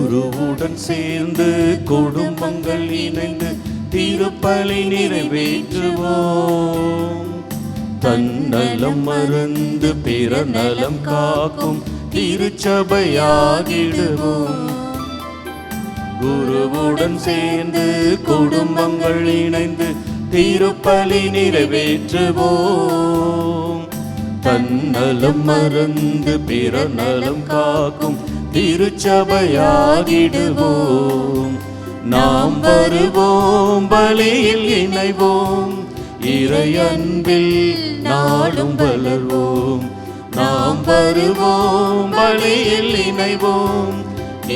குருவுடன் சேர்ந்து குடும்பங்கள் இணைந்து திருப்பலி நிறைவேற்றுவோம். தன்னலம் மறந்து பிற நலம் காக்கும் திருச்சபையாகிடுவோம். குருவுடன் சேர்ந்து குடும்பங்கள் இணைந்து திருப்பலி நிறைவேற்றுவோம். தன்னலம் மறந்து பிற நலம் காக்கும் திருச்சபையாகிடுவோம். நாம் வருவோம், பலியில் இணைவோம், இறை அன்பில் நாளும் வளர்வோம். நாம் வருவோம், பலியில் இணைவோம்,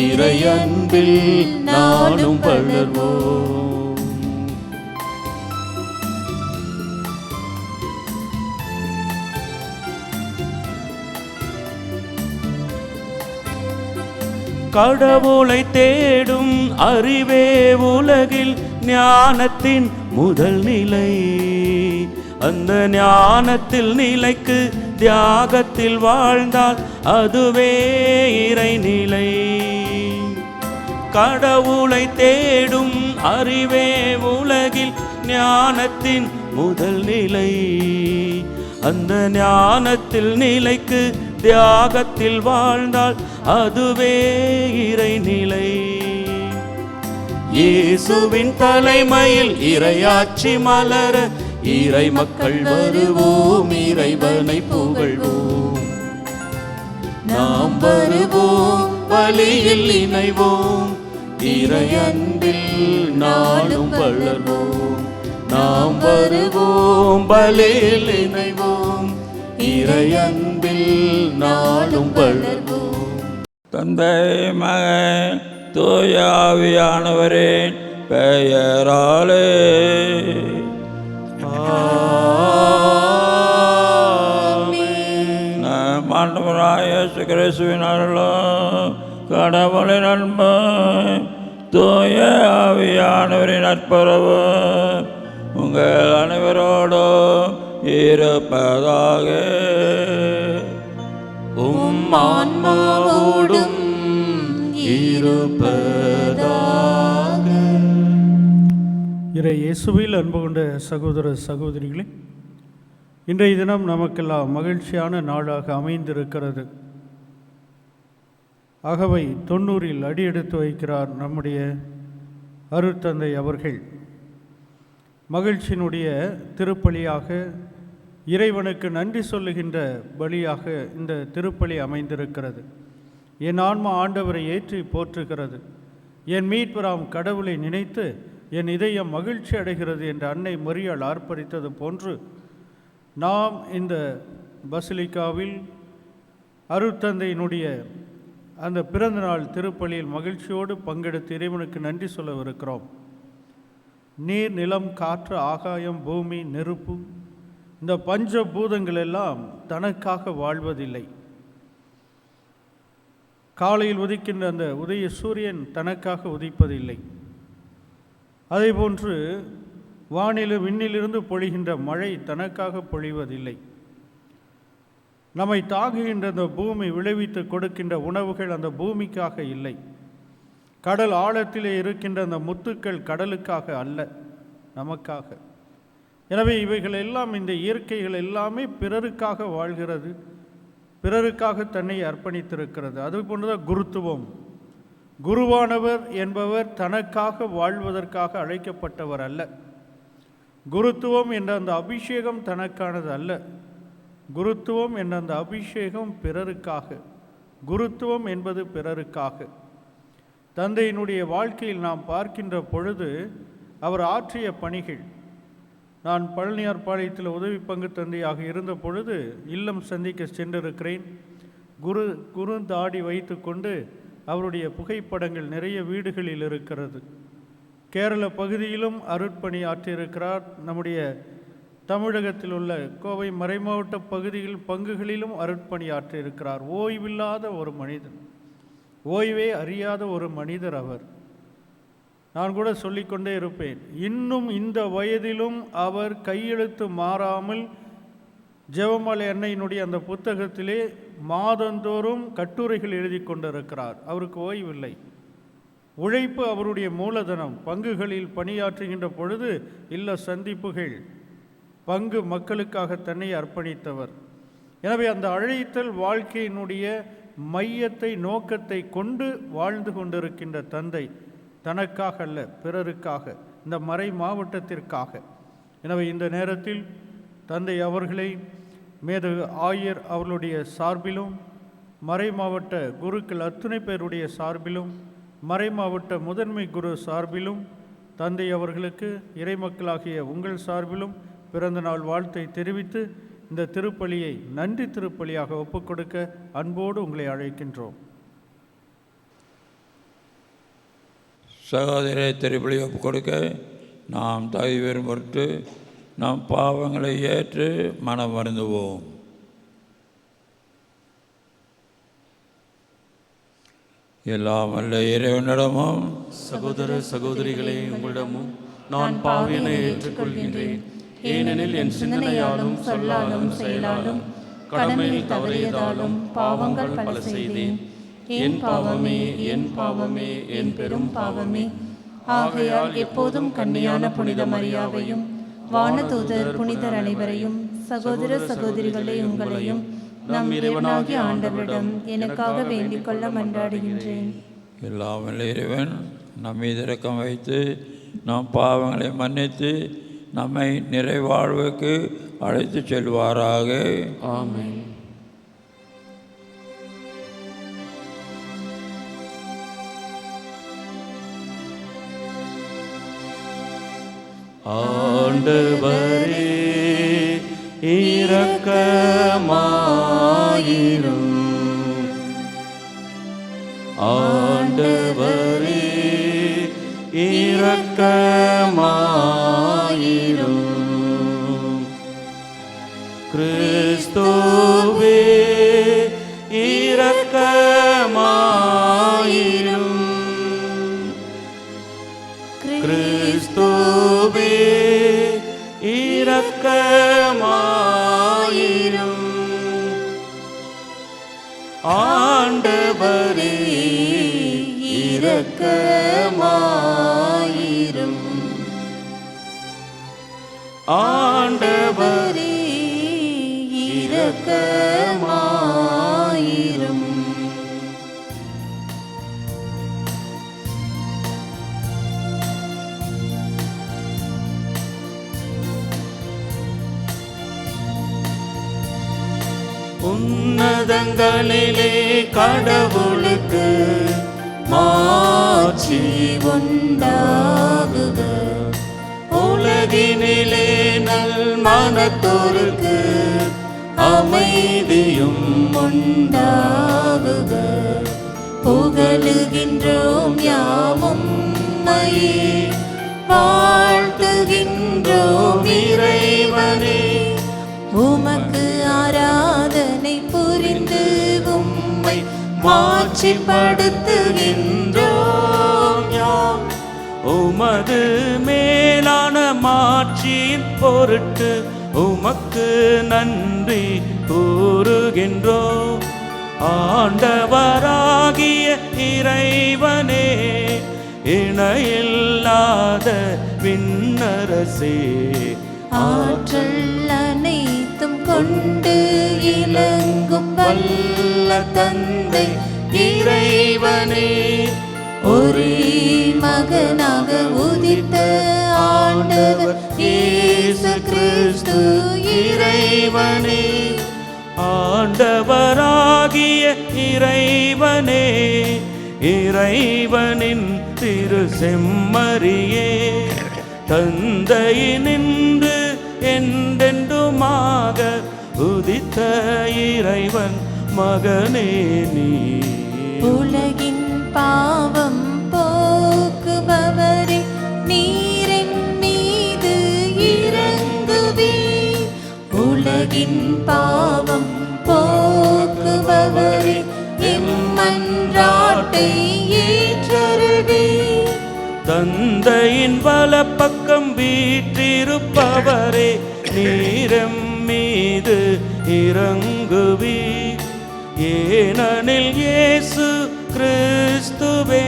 இறை அன்பில் நாளும் வளர்வோம். கடவுளை தேடும் அறிவே உலகில் ஞானத்தின் முதல் நிலை. அந்த ஞானத்தில் நிலைக்கு தியாகத்தில் வாழ்ந்தால் அதுவே இறைநிலை. கடவுளை தேடும் அறிவே உலகில் ஞானத்தின் முதல் நிலை. அந்த ஞானத்தில் நிலைக்கு தியாகத்தில் வாழ்ந்தால் அதுவே இறைநிலை. இயேசுவின் தலைமையில் இறையாட்சி மலர இறை மக்கள் வருவோம், இறைவனை புகழ்வோம். நாம் வருவோம், பலியில் இணைவோம், இறை அன்பில் நாளும் வளர்வோம். நாம் வருவோம், பலியில் இணைவோம், இறை அன்பில் நாளும் வளர்வோம். தந்தை மகன் தூய ஆவியானவரின் பெயராலே நம் ஆண்டவராகிய இயேசு கிறிஸ்துவின் அருளும் கடவுளின் அன்பும் தூய ஆவியானவரின் நட்புறவு உங்கள் அனைவரோடும் இருப்பதாக. ஆன்மாவோடும் இருப்பதாக. இறை இயேசுவில் அன்பு கொண்ட சகோதர சகோதரிகளே, இன்றைய தினம் நமக்கெல்லாம் மகிழ்ச்சியான நாளாக அமைந்திருக்கிறது. அகவை 90 அடியெடுத்து வைக்கிறார் நம்முடைய அருட்தந்தை அவர்கள். மகிழ்ச்சியினுடைய திருப்பலியாக, இறைவனுக்கு நன்றி சொல்லுகின்ற பலியாக இந்த திருப்பலி அமைந்திருக்கிறது. என் ஆன்மா ஆண்டவரை ஏற்றி போற்றுகிறது, என் மீட்பராம் கடவுளை நினைத்து என் இதயம் மகிழ்ச்சி அடைகிறது என்று அன்னை மரியாள் ஆர்ப்பரித்தது போன்று நாம் இந்த பசிலிக்காவில் அருட்தந்தையினுடைய அந்த பிறந்தநாள் திருப்பலியில் மகிழ்ச்சியோடு பங்கெடுத்து இறைவனுக்கு நன்றி சொல்லவிருக்கிறோம். நீர், நிலம், காற்று, ஆகாயம், பூமி, நெருப்பு, இந்த பஞ்ச பூதங்கள் எல்லாம் தனக்காக வாழ்வதில்லை. காலையில் உதிக்கின்ற அந்த உதய சூரியன் தனக்காக உதிப்பதில்லை. அதேபோன்று வானிலும் விண்ணிலிருந்து பொழிகின்ற மழை தனக்காக பொழிவதில்லை. நம்மை தாங்குகின்ற அந்த பூமி விளைவித்து கொடுக்கின்ற உணவுகள் அந்த பூமிக்காக இல்லை. கடல் ஆழத்திலே இருக்கின்ற அந்த முத்துக்கள் கடலுக்காக அல்ல, நமக்காக. எனவே இவைகள் எல்லாம், இந்த இயற்கைகள் எல்லாமே பிறருக்காக வாழ்கிறது, பிறருக்காக தன்னை அர்ப்பணித்திருக்கிறது. அதுபோன்றுதான் குருத்துவம். குருவானவர் என்பவர் தனக்காக வாழ்வதற்காக அழைக்கப்பட்டவர் அல்ல. குருத்துவம் என்ற அந்த அபிஷேகம் தனக்கானது அல்ல. குருத்துவம் என்ற அந்த அபிஷேகம் பிறருக்காக. குருத்துவம் என்பது பிறருக்காக. தந்தையினுடைய வாழ்க்கையில் நாம் பார்க்கின்ற பொழுது அவர் ஆற்றிய பணிகள், நான் பழனியார் பாளையத்தில் உதவி பங்கு தந்தையாக இருந்த பொழுது இல்லம் சந்திக்க சென்றிருக்கிறேன். குரு தாடி வைத்து கொண்டு அவருடைய புகைப்படங்கள் நிறைய வீடுகளில் இருக்கிறது. கேரள பகுதியிலும் அருட்பணி ஆற்றியிருக்கிறார். நம்முடைய தமிழகத்தில் உள்ள கோவை மறைமாவட்ட பங்குகளிலும் அருட்பணி ஆற்றியிருக்கிறார். ஓய்வில்லாத ஒரு மனிதன், ஓய்வே அறியாத ஒரு மனிதர் அவர். நான் கூட சொல்லிக்கொண்டே இருப்பேன், இன்னும் இந்த வயதிலும் அவர் கையெழுத்து மாறாமல் ஜெபமாலை அன்னையினுடைய அந்த புத்தகத்திலே மாதந்தோறும் கட்டுரைகள் எழுதி கொண்டிருக்கிறார். அவருக்கு ஓய்வில்லை. உழைப்பு அவருடைய மூலதனம். பங்குகளில் பணியாற்றுகின்ற பொழுது இல்ல சந்திப்புகள், பங்கு மக்களுக்காக தன்னை அர்ப்பணித்தவர். எனவே அந்த அழைத்தல் வாழ்க்கையினுடைய மையத்தை, நோக்கத்தை கொண்டு வாழ்ந்து கொண்டிருக்கின்ற தந்தை, தனக்காக அல்ல, பிறருக்காக, இந்த மறை மாவட்டத்திற்காக. எனவே இந்த நேரத்தில் தந்தை அவர்களை மேதகு ஆயர் அவர்களுடைய சார்பிலும், மறை மாவட்ட குருக்கள் அத்துணை பேருடைய சார்பிலும், மறை மாவட்ட முதன்மை குரு சார்பிலும், தந்தை அவர்களுக்கு இறைமக்களாகிய உங்கள் சார்பிலும் பிறந்த நாள் வாழ்த்தை தெரிவித்து இந்த திருப்பலியை நன்றி திருப்பலியாக ஒப்புக்கொடுக்க அன்போடு உங்களை அழைக்கின்றோம். சகோதர திருப்பலி ஒப்புக்கொடுக்க நாம் தகுதி பெறும் பொருட்டு நாம் பாவங்களை ஏற்று மனம் வருந்துவோம். எல்லாம் வல்ல இறைவனிடமும் சகோதர சகோதரிகளே, உங்களிடமும் நான் பாவியனை ஏற்றுக்கொள்கின்றேன். ஏனெனில் என் சிந்தனையாலும் சொல்லாலும் செயலாலும் கடமையில் தவறியதாலும் பாவங்கள் பல செய்தேன். என் பாவமே, என் பாவமே, என் பெரும் பாவமே. ஆகையால் எப்போதும் கன்னியான புனித மரியாவையும் வானதூதர் புனிதர் அனைவரையும், சகோதர சகோதரிகளே உங்களையும் நம் இறைவனாகிய ஆண்டவரிடம் எனக்காக வேண்டிக் கொள்ள மன்றாடுகின்றேன். எல்லாம் வல்ல இறைவன் நம் மீது இரக்கம் வைத்து நம் பாவங்களை மன்னித்து நம்மை நிறைவாழ்வுக்கு அழைத்து செல்வாராக. ஆமென். ஆண்டவரே இரக்கமாயிரும். ஆண்டவரே இரக்கமாயிரும். கிறிஸ்துவே இரக்கமாயிரும். கிறிஸ்துவே இரக்கமாயிரும். ஆண்டவரே இரக்கமாயிரும். ஆண்டவரே இரக்கமாயிரும். உன்னதங்களிலே கடவுளுக்கு மாட்சி உண்டாகுக. உலகினிலே நல் மனத்தோருக்கு அமைதியும் உண்டாகுக. புகழுகின்றோம் யாவும் உம்மையே, வாழ்த்துகின்றோம் இறைவனே. உமக்கு ஆராதனை புரிந்து உம்மை மாட்சிப்படுத்துகின்றோம் யாம். உமது மேலான மாட்சியின் பொருட்டு உமக்கு நன்றி கூறுகின்றோம். ஆண்டவராகிய இறைவனே, இணையில்லாத விண்ணரசே, ஆற்றல் அனைத்தும் கொண்டு இலங்கும் வல்ல தந்தை இறைவனே, ஒரே மகனாக உதித்த ஆண்டவர் இயேசு கிறிஸ்து இறைவனே. ஆண்டவராகிய இறைவனே, இறைவனின் திரு செம்மறியே, தந்தையினின்று என்றென்றுமாக உதித்த இறைவன் மகனே நீ. உலகின் பாவம் போக்குபவரே, நீரின் மீது இறங்குவீர். உலகின் பாவம் போக்குபவரே, எம்மன்றாட்டை ஏற்றருள்வீர். தந்தையின் வலப்பக்கம் வீற்றிருப்பவரே, நீரம் மீது இறங்குவீர். ஏனெனில் இயேசு கிறிஸ்துவே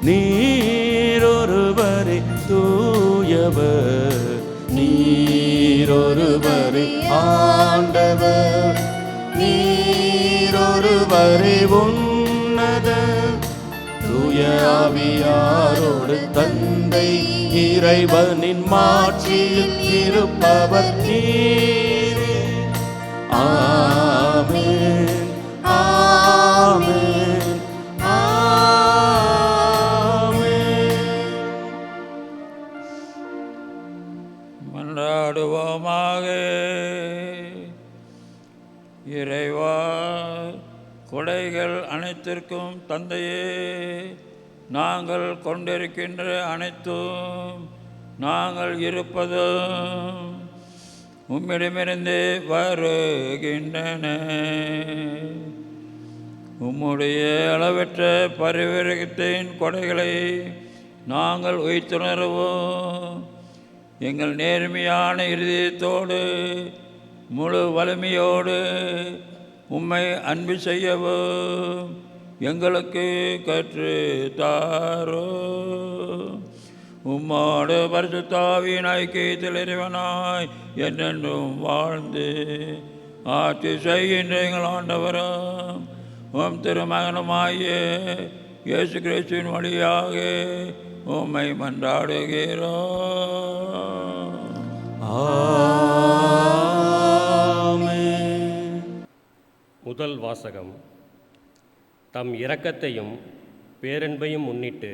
நீரொருவரே தூயவர், நீரொருவரே ஆண்டவர், நீரொருவரே உன்னத தூய ஆவியாரோடு தந்தை இறைவனின் மாட்சியில் இருப்பவர் நீரே. ஆமென், ஆமென், ஆமென். மன்றாடுவோமாக. இறைவா, கொடைகள் அனைத்திற்கும் தந்தையே, நாங்கள் கொண்டிருக்கின்ற அனைத்தும் நாங்கள் இருப்பதும் உம்மிடமிருந்து வருகின்றன. உம்முடைய அளவற்ற பரிவர்த்தத்தின் கொடைகளை நாங்கள் உய்த்துணர்வோம். எங்கள் நேர்மையான இருதயத்தோடு முழு வலிமையோடு உம்மை அன்பு செய்யவும் எங்களுக்கு கற்று தாரோ. உம்மோடு பரிசுத்த ஆவியின் ஐக்கியத்தில் இறைவனாய் என்றென்றும் வாழ்ந்து ஆட்சி செய்கின்ற எங்கள் ஆண்டவரும் உம் திருமகனுமாய இயேசு கிறிஸ்துவின் வழியாக உம்மை மன்றாடுகிறோம். ஆமென். முதல் வாசகம். தம் இரக்கத்தையும் பேரன்பையும் முன்னிட்டு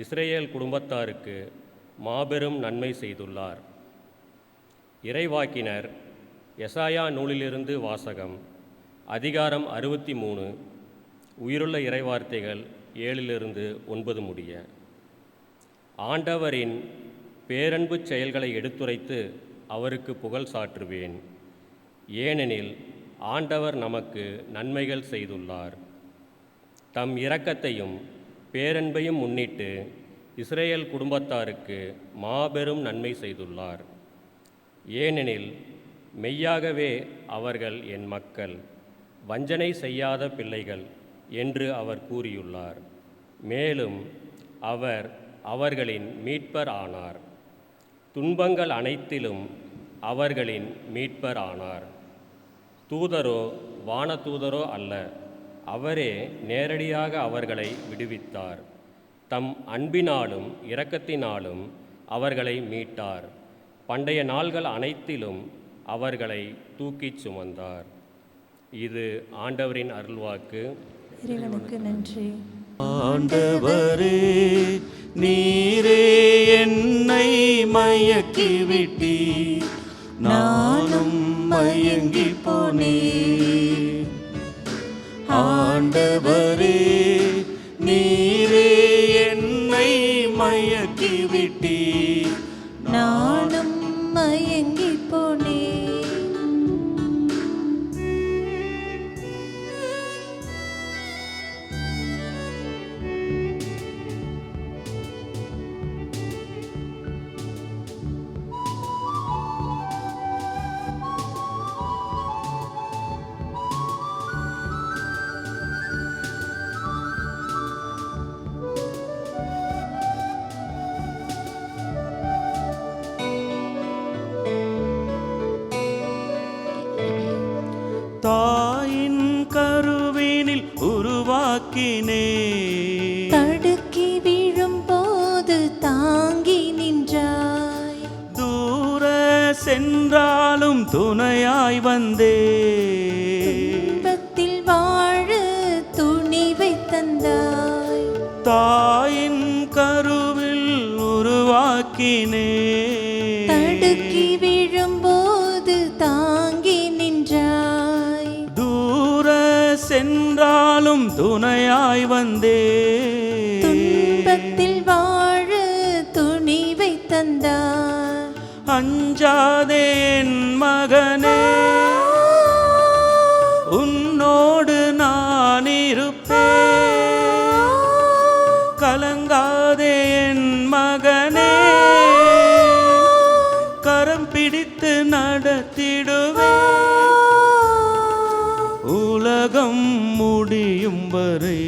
இஸ்ரேல் குடும்பத்தாருக்கு மாபெரும் நன்மை செய்துள்ளார். இறைவாக்கினர் எசாயா நூலிலிருந்து வாசகம். அதிகாரம் 63, உயிருள்ள இறைவார்த்தைகள் 7-9 முடிய. ஆண்டவரின் பேரன்பு செயல்களை எடுத்துரைத்து அவருக்கு புகழ் சாற்றுவேன். ஏனெனில் ஆண்டவர் நமக்கு நன்மைகள் செய்துள்ளார். தம் இரக்கத்தையும் பேரன்பையும் முன்னிட்டு இஸ்ரேல் குடும்பத்தாருக்கு மாபெரும் நன்மை செய்துள்ளார். ஏனெனில் மெய்யாகவே அவர்கள் என் மக்கள், வஞ்சனை செய்யாத பிள்ளைகள் என்று அவர் கூறியுள்ளார். மேலும் அவர் அவர்களின் மீட்பர் ஆனார். துன்பங்கள் அனைத்திலும் அவர்களின் மீட்பர் ஆனார். தூதரோ வானதூதரோ அல்ல, அவரே நேரடியாக அவர்களை விடுவித்தார். தம் அன்பினாலும் இரக்கத்தினாலும் அவர்களை மீட்டார். பண்டைய நாள்கள் அனைத்திலும் அவர்களை தூக்கிச் சுமந்தார். இது ஆண்டவரின் அருள்வாக்கு. இறைவனுக்கு நன்றி. ஆண்டவரே, நீரே என்னை மயக்கி விட்டீர், நானும் மயங்கி போனேன். ஆண்டவரே, நீரே என்னை மயக்கி விட்டீர், நானும் மயங்கி போனேன். தாயின் கருவினில் உருவாக்கினே, தடுக்கி விழும்போது தாங்கி நின்றாய். தூர சென்றாலும் துணையாய் வந்தே, துன்பத்தில் வாழ துணிவை தந்தாய். தாயின் கருவில் உருவாக்கினே, தடுக்கி விழும்போது தாங்கி நின்றாய். தூர சென்றாலும் துணையாய் வந்தே, துன்பத்தில் வாழ துணிவை தந்தாய். அஞ்சாதே என் மகனே, உன்னோடு நான் இருப்பேன். கலங்காதே என் மகனே, கரம் பிடித்து நடத்திடுவேன். உலகம் முடியும் வரை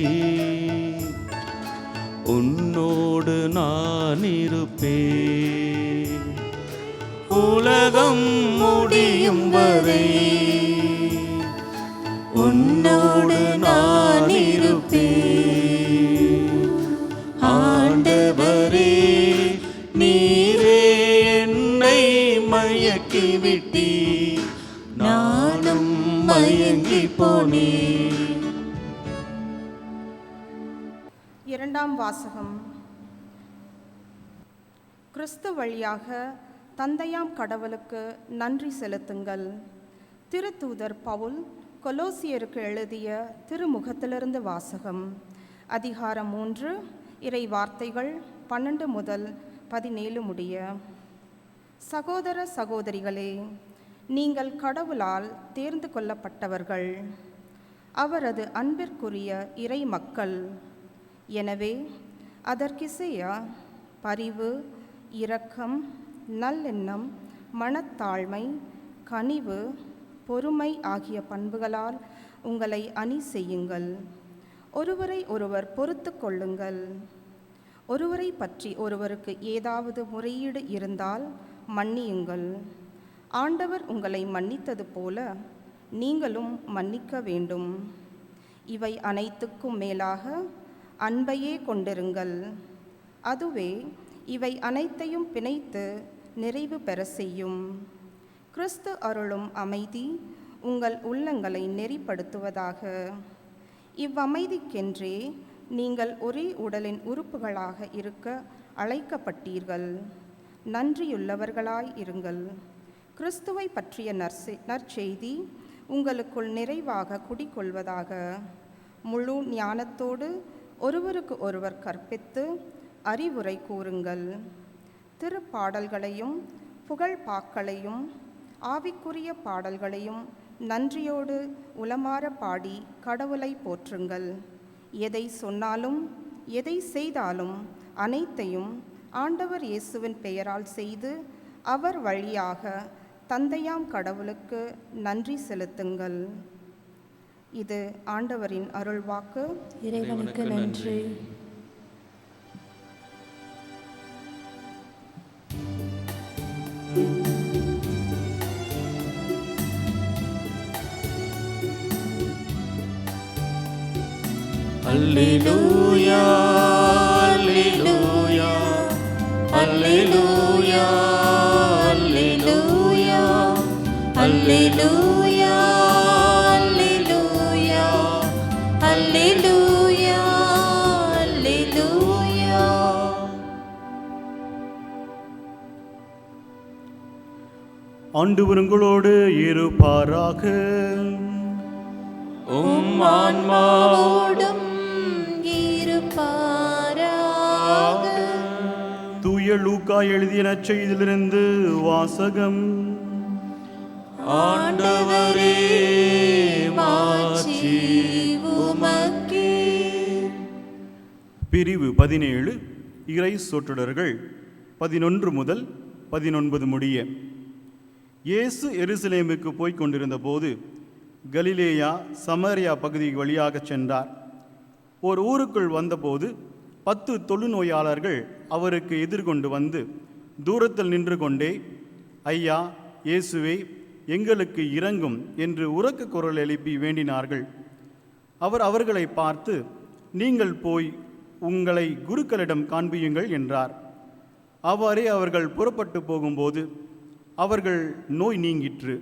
உன் உன்னோடு நான் இருப்பேன். உலகம் முடியும் வரை உன்னோடு நான் இருப்பேன். ஆண்டவரே, நீரே என்னை மயக்கி விட்டீர், நானும் மயங்கி போனேன். இரண்டாம் வாசகம். கிறிஸ்து வழியாக தந்தையாம் கடவுளுக்கு நன்றி செலுத்துங்கள். திருத்தூதர் பவுல் கொலோசியருக்கு எழுதிய திருமுகத்திலிருந்து வாசகம். அதிகாரம் 3, இறை வார்த்தைகள் 12 முதல் 17 முடிய. சகோதர சகோதரிகளே, நீங்கள் கடவுளால் தேர்ந்து கொள்ளப்பட்டவர்கள், அவரது அன்பிற்குரிய இறை மக்கள். எனவே அதற்கிசைய பரிவு, இரக்கம், நல்லெண்ணம், மனத்தாழ்மை, கனிவு, பொறுமை ஆகிய பண்புகளால் உங்களை அணி செய்யுங்கள். ஒருவரை ஒருவர் பொறுத்து கொள்ளுங்கள். ஒருவரை பற்றி ஒருவருக்கு ஏதாவது முறையீடு இருந்தால் மன்னியுங்கள். ஆண்டவர் உங்களை மன்னித்தது போல நீங்களும் மன்னிக்க வேண்டும். இவை அனைத்துக்கும் மேலாக அன்பையே கொண்டிருங்கள். அதுவே இவை அனைத்தையும் பிணைத்து நிறைவு பெற செய்யும். கிறிஸ்து அருளும் அமைதி உங்கள் உள்ளங்களை நெறிப்படுத்துவதாக. இவ்வமைதிக்கென்றே நீங்கள் ஒரே உடலின் உறுப்புகளாக இருக்க அழைக்கப்பட்டீர்கள். நன்றியுள்ளவர்களாய் இருங்கள். கிறிஸ்துவை பற்றிய நற்செய்தி உங்களுக்குள் நிறைவாக குடிகொள்வதாக. முழு ஞானத்தோடு ஒருவருக்கு ஒருவர் கற்பித்து அறிவுரை கூறுங்கள். திருப்பாடல்களையும் புகழ்பாக்களையும் ஆவிக்குரிய பாடல்களையும் நன்றியோடு உளமாற பாடி கடவுளை போற்றுங்கள். எதை சொன்னாலும் எதை செய்தாலும் அனைத்தையும் ஆண்டவர் இயேசுவின் பெயரால் செய்து அவர் வழியாக தந்தையாம் கடவுளுக்கு நன்றி செலுத்துங்கள். இது ஆண்டவரின் அருள்வாக்கு. இறைவனுக்கு நன்றி. அல்லேலூயா, அல்லேலூயா, அல்லேலூயா, அல்லேலூயா, அல்லேலூயா, அல்லேலூயா, அல்லேலூயா, அல்லேலூயா. ஆண்டவர் உங்களோடு இருப்பாராக. உம் ஆன்மாவோடும் இருப்பாராக. தூய லூக்கா எழுதிய நற்செய்தியிலிருந்து வாசகம். ஆண்டவரே, மாட்சி உமக்கே. பிரிவு 17, இறை சொற்றொடர்கள் 11 முதல் 19 முடிய. இயேசு எருசலேமுக்கு போய்க் கொண்டிருந்த போது கலிலேயா சமாரியா பகுதி வழியாக சென்றார். ஒரு ஊருக்குள் வந்தபோது 10 தொழுநோயாளர்கள் அவருக்கு எதிர்கொண்டு வந்து தூரத்தில் நின்று கொண்டே, ஐயா, இயேசுவே, எங்களுக்கு இரங்கும் என்று உரக்க குரல் எழுப்பி வேண்டினார்கள். அவர் அவர்களை பார்த்து, நீங்கள் போய் உங்களை குருக்களிடம் காண்பியுங்கள் என்றார். அவ்வாறே அவர்கள் புறப்பட்டு போகும்போது அவர்கள் நோய் நீங்கிற்று.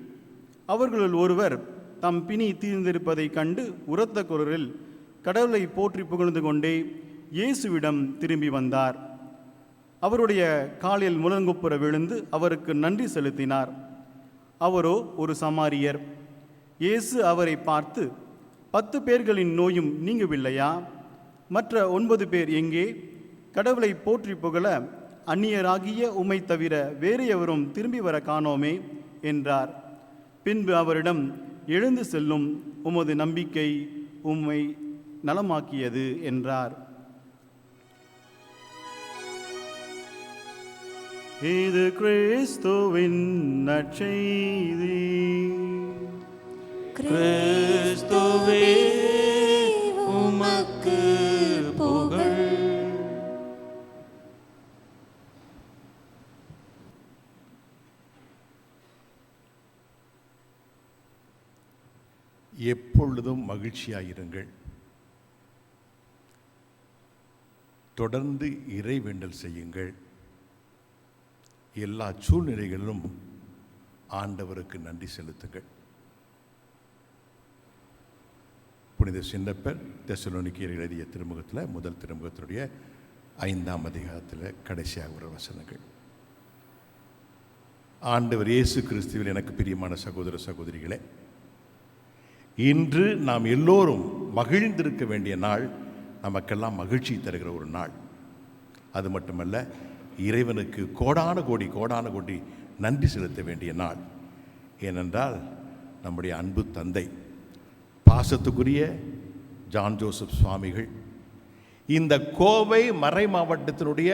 அவர்களுள் ஒருவர் தம் பிணி தீர்ந்திருப்பதைக் கண்டு உரத்த குரலில் கடவுளை போற்றி புகழ்ந்து கொண்டே இயேசுவிடம் திரும்பி வந்தார். அவருடைய காலில் முழங்குப்புற விழுந்து அவருக்கு நன்றி செலுத்தினார். அவரோ ஒரு சமாரியர். இயேசு அவரை பார்த்து, 10 பேர்களின் நோயும் நீங்கவில்லையா? மற்ற 9 பேர் எங்கே? கடவுளை போற்றி புகழ அந்நியராகிய உம்மை தவிர வேறு எவரும் திரும்பி வர காணோமே என்றார். பின்பு அவரிடம், எழுந்து செல்லும், உமது நம்பிக்கை உம்மை நலமாக்கியது என்றார். இது கிறிஸ்துவின் நற்செய்தி. கிறிஸ்துவே, உமக்கு புகழ். எப்பொழுதும் மகிழ்ச்சியாயிருங்கள். தொடர்ந்து இறைவேண்டல் செய்யுங்கள். எல்லா சூழ்நிலைகளிலும் ஆண்டவருக்கு நன்றி செலுத்துங்கள். புனித சின்னப்பர் தெசலோனிக்கேயர் எழுதிய திருமுகத்தில், முதல் திருமுகத்தினுடைய 5ஆம் அதிகாரத்தில் கடைசியாக ஒரு வசனங்கள். ஆண்டவர் இயேசு கிறிஸ்துவில் எனக்கு பிரியமான சகோதர சகோதரிகளே, இன்று நாம் எல்லோரும் மகிழ்ந்திருக்க வேண்டிய நாள், நமக்கெல்லாம் மகிழ்ச்சி தருகிற ஒரு நாள். அது மட்டுமல்ல, இறைவனுக்கு கோடான கோடி நன்றி செலுத்த வேண்டிய நாள். ஏனென்றால் நம்முடைய அன்பு தந்தை, பாசத்துக்குரிய ஜான் ஜோசப் சுவாமிகள் இந்த கோவை மறை மாவட்டத்தினுடைய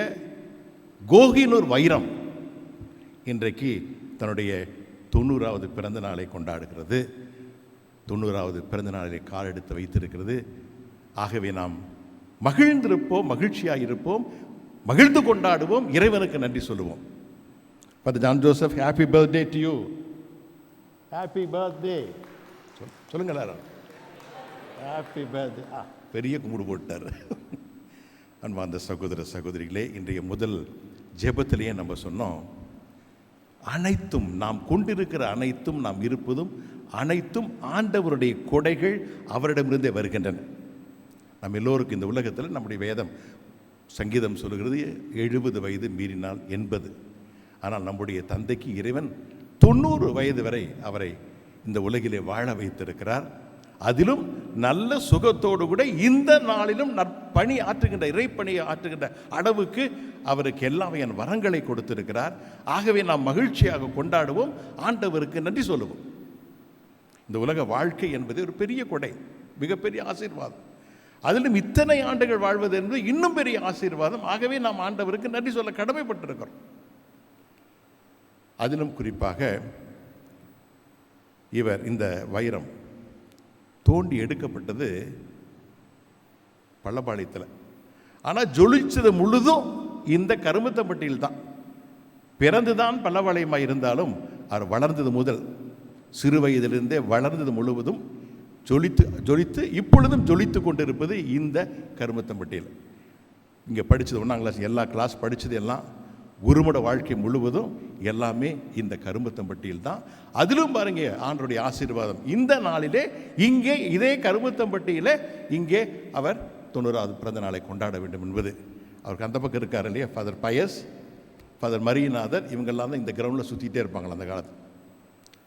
கோகினூர் வைரம் இன்றைக்கு தன்னுடைய 90வது பிறந்த நாளை கொண்டாடுகிறது. 90வது பிறந்த நாளிலே கால் எடுத்து வைத்திருக்கிறது. ஆகவே நாம் மகிழ்ந்திருப்போம், மகிழ்ச்சியாக இருப்போம், மகிழ்ந்து கொண்டாடுவோம், இறைவனுக்கு நன்றி சொல்லுவோம். Father John Joseph, happy birthday to you. Happy birthday சொல்லுங்க எல்லாரும். Happy birthday. பெரிய கும்பிடு போட்டார். அன்பார்ந்த சகோதர சகோதரிகளே, இன்றைய முதல் ஜெபத்திலேயே நம்ம சொன்னோம், அனைத்தும் நாம் கொண்டிருக்கிற அனைத்தும், நாம் இருப்பதும் அனைத்தும் ஆண்டவருடைய கொடைகள், அவரிடமிருந்தே வருகின்றன. நம்ம எல்லோருக்கும் இந்த உலகத்தில் நம்முடைய வேதம் சங்கீதம் சொல்லுகிறது 70 வயது மீறினால் 80. ஆனால் நம்முடைய தந்தைக்கு இறைவன் 90 வயது வரை அவரை இந்த உலகிலே வாழ வைத்திருக்கிறார். அதிலும் நல்ல சுகத்தோடு கூட இந்த நாளிலும் நற்பணி ஆற்றுகின்ற, இறைப்பணியை ஆற்றுகின்ற அளவுக்கு அவருக்கு எல்லாமே என் வரங்களை கொடுத்திருக்கிறார். ஆகவே நாம் மகிழ்ச்சியாக கொண்டாடுவோம், ஆண்டவருக்கு நன்றி சொல்லுவோம். இந்த உலக வாழ்க்கை என்பது ஒரு பெரிய கொடை, மிகப்பெரிய ஆசீர்வாதம். அதிலும் இத்தனை ஆண்டுகள் வாழ்வது என்பது இன்னும் பெரிய ஆசீர்வாதம். ஆகவே நாம் ஆண்டவருக்கு நன்றி சொல்ல கடமைப்பட்டிருக்கிறோம். அதிலும் குறிப்பாக இவர் இந்த வைரம் தோண்டி எடுக்கப்பட்டது பள்ளப்பாளையத்தில். ஆனால் ஜொலிச்சது முழுதும் இந்த கருமத்தம்பட்டியில் தான். பிறந்து தான் பள்ளப்பாளையமாக இருந்தாலும் அவர் வளர்ந்தது முதல், சிறு வயதிலிருந்தே வளர்ந்தது முழுவதும் ஜொலித்து இப்பொழுதும் ஜொலித்து கொண்டிருப்பது இந்த கருமத்தம்பட்டியில். இங்கே படித்தது 1ஆம் கிளாஸ், எல்லா கிளாஸ் படித்தது எல்லாம், குருமட வாழ்க்கை முழுவதும் எல்லாமே இந்த கருமத்தம்பட்டியில் தான். அதிலும் பாருங்க ஆண்டருடைய ஆசீர்வாதம். இந்த நாளிலே இங்கே இதே கருமத்தம்பட்டியில் இங்கே அவர் 90வது பிறந்த நாளை கொண்டாட வேண்டும் என்பது அவருக்கு. அந்த பக்கம் இருக்கார் இல்லையா ஃபாதர் பயஸ், ஃபாதர் மரியநாதர், இவங்கெல்லாம் தான் இந்த கிரவுண்டில் சுற்றிகிட்டே இருப்பாங்களா அந்த காலத்தில்.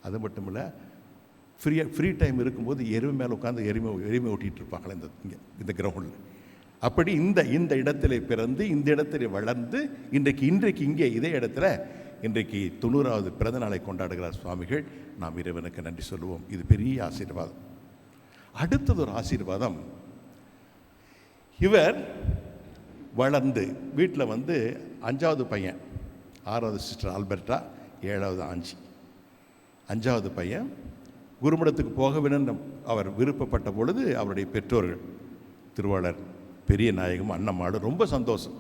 அது மட்டும் இல்லை, ஃப்ரீ டைம் இருக்கும்போது எருமை மேலே உட்காந்து எருமை ஓட்டிகிட்டு இருப்பாங்களே இந்த கிரவுண்டில். அப்படி இந்த இடத்துல பிறந்து, இந்த இடத்துல வளர்ந்து, இன்றைக்கு இங்கே இதே இடத்துல இன்றைக்கு 90வது பிறந்த நாளை கொண்டாடுகிறார் சுவாமிகள். நாம் இறைவனுக்கு நன்றி சொல்லுவோம். இது பெரிய ஆசீர்வாதம். அடுத்தது ஒரு ஆசீர்வாதம், இவர் வளர்ந்து வீட்டில் 5வது பையன், 6வது சிஸ்டர் ஆல்பர்ட்டா, 7வது ஆஞ்சி, 5வது பையன் குருமடத்துக்கு போக வேண்டும் அவர் விருப்பப்பட்ட பொழுது அவருடைய பெற்றோர்கள் திருவாளர் பெரிய நாயகம் அண்ணம்மாடு ரொம்ப சந்தோஷம்,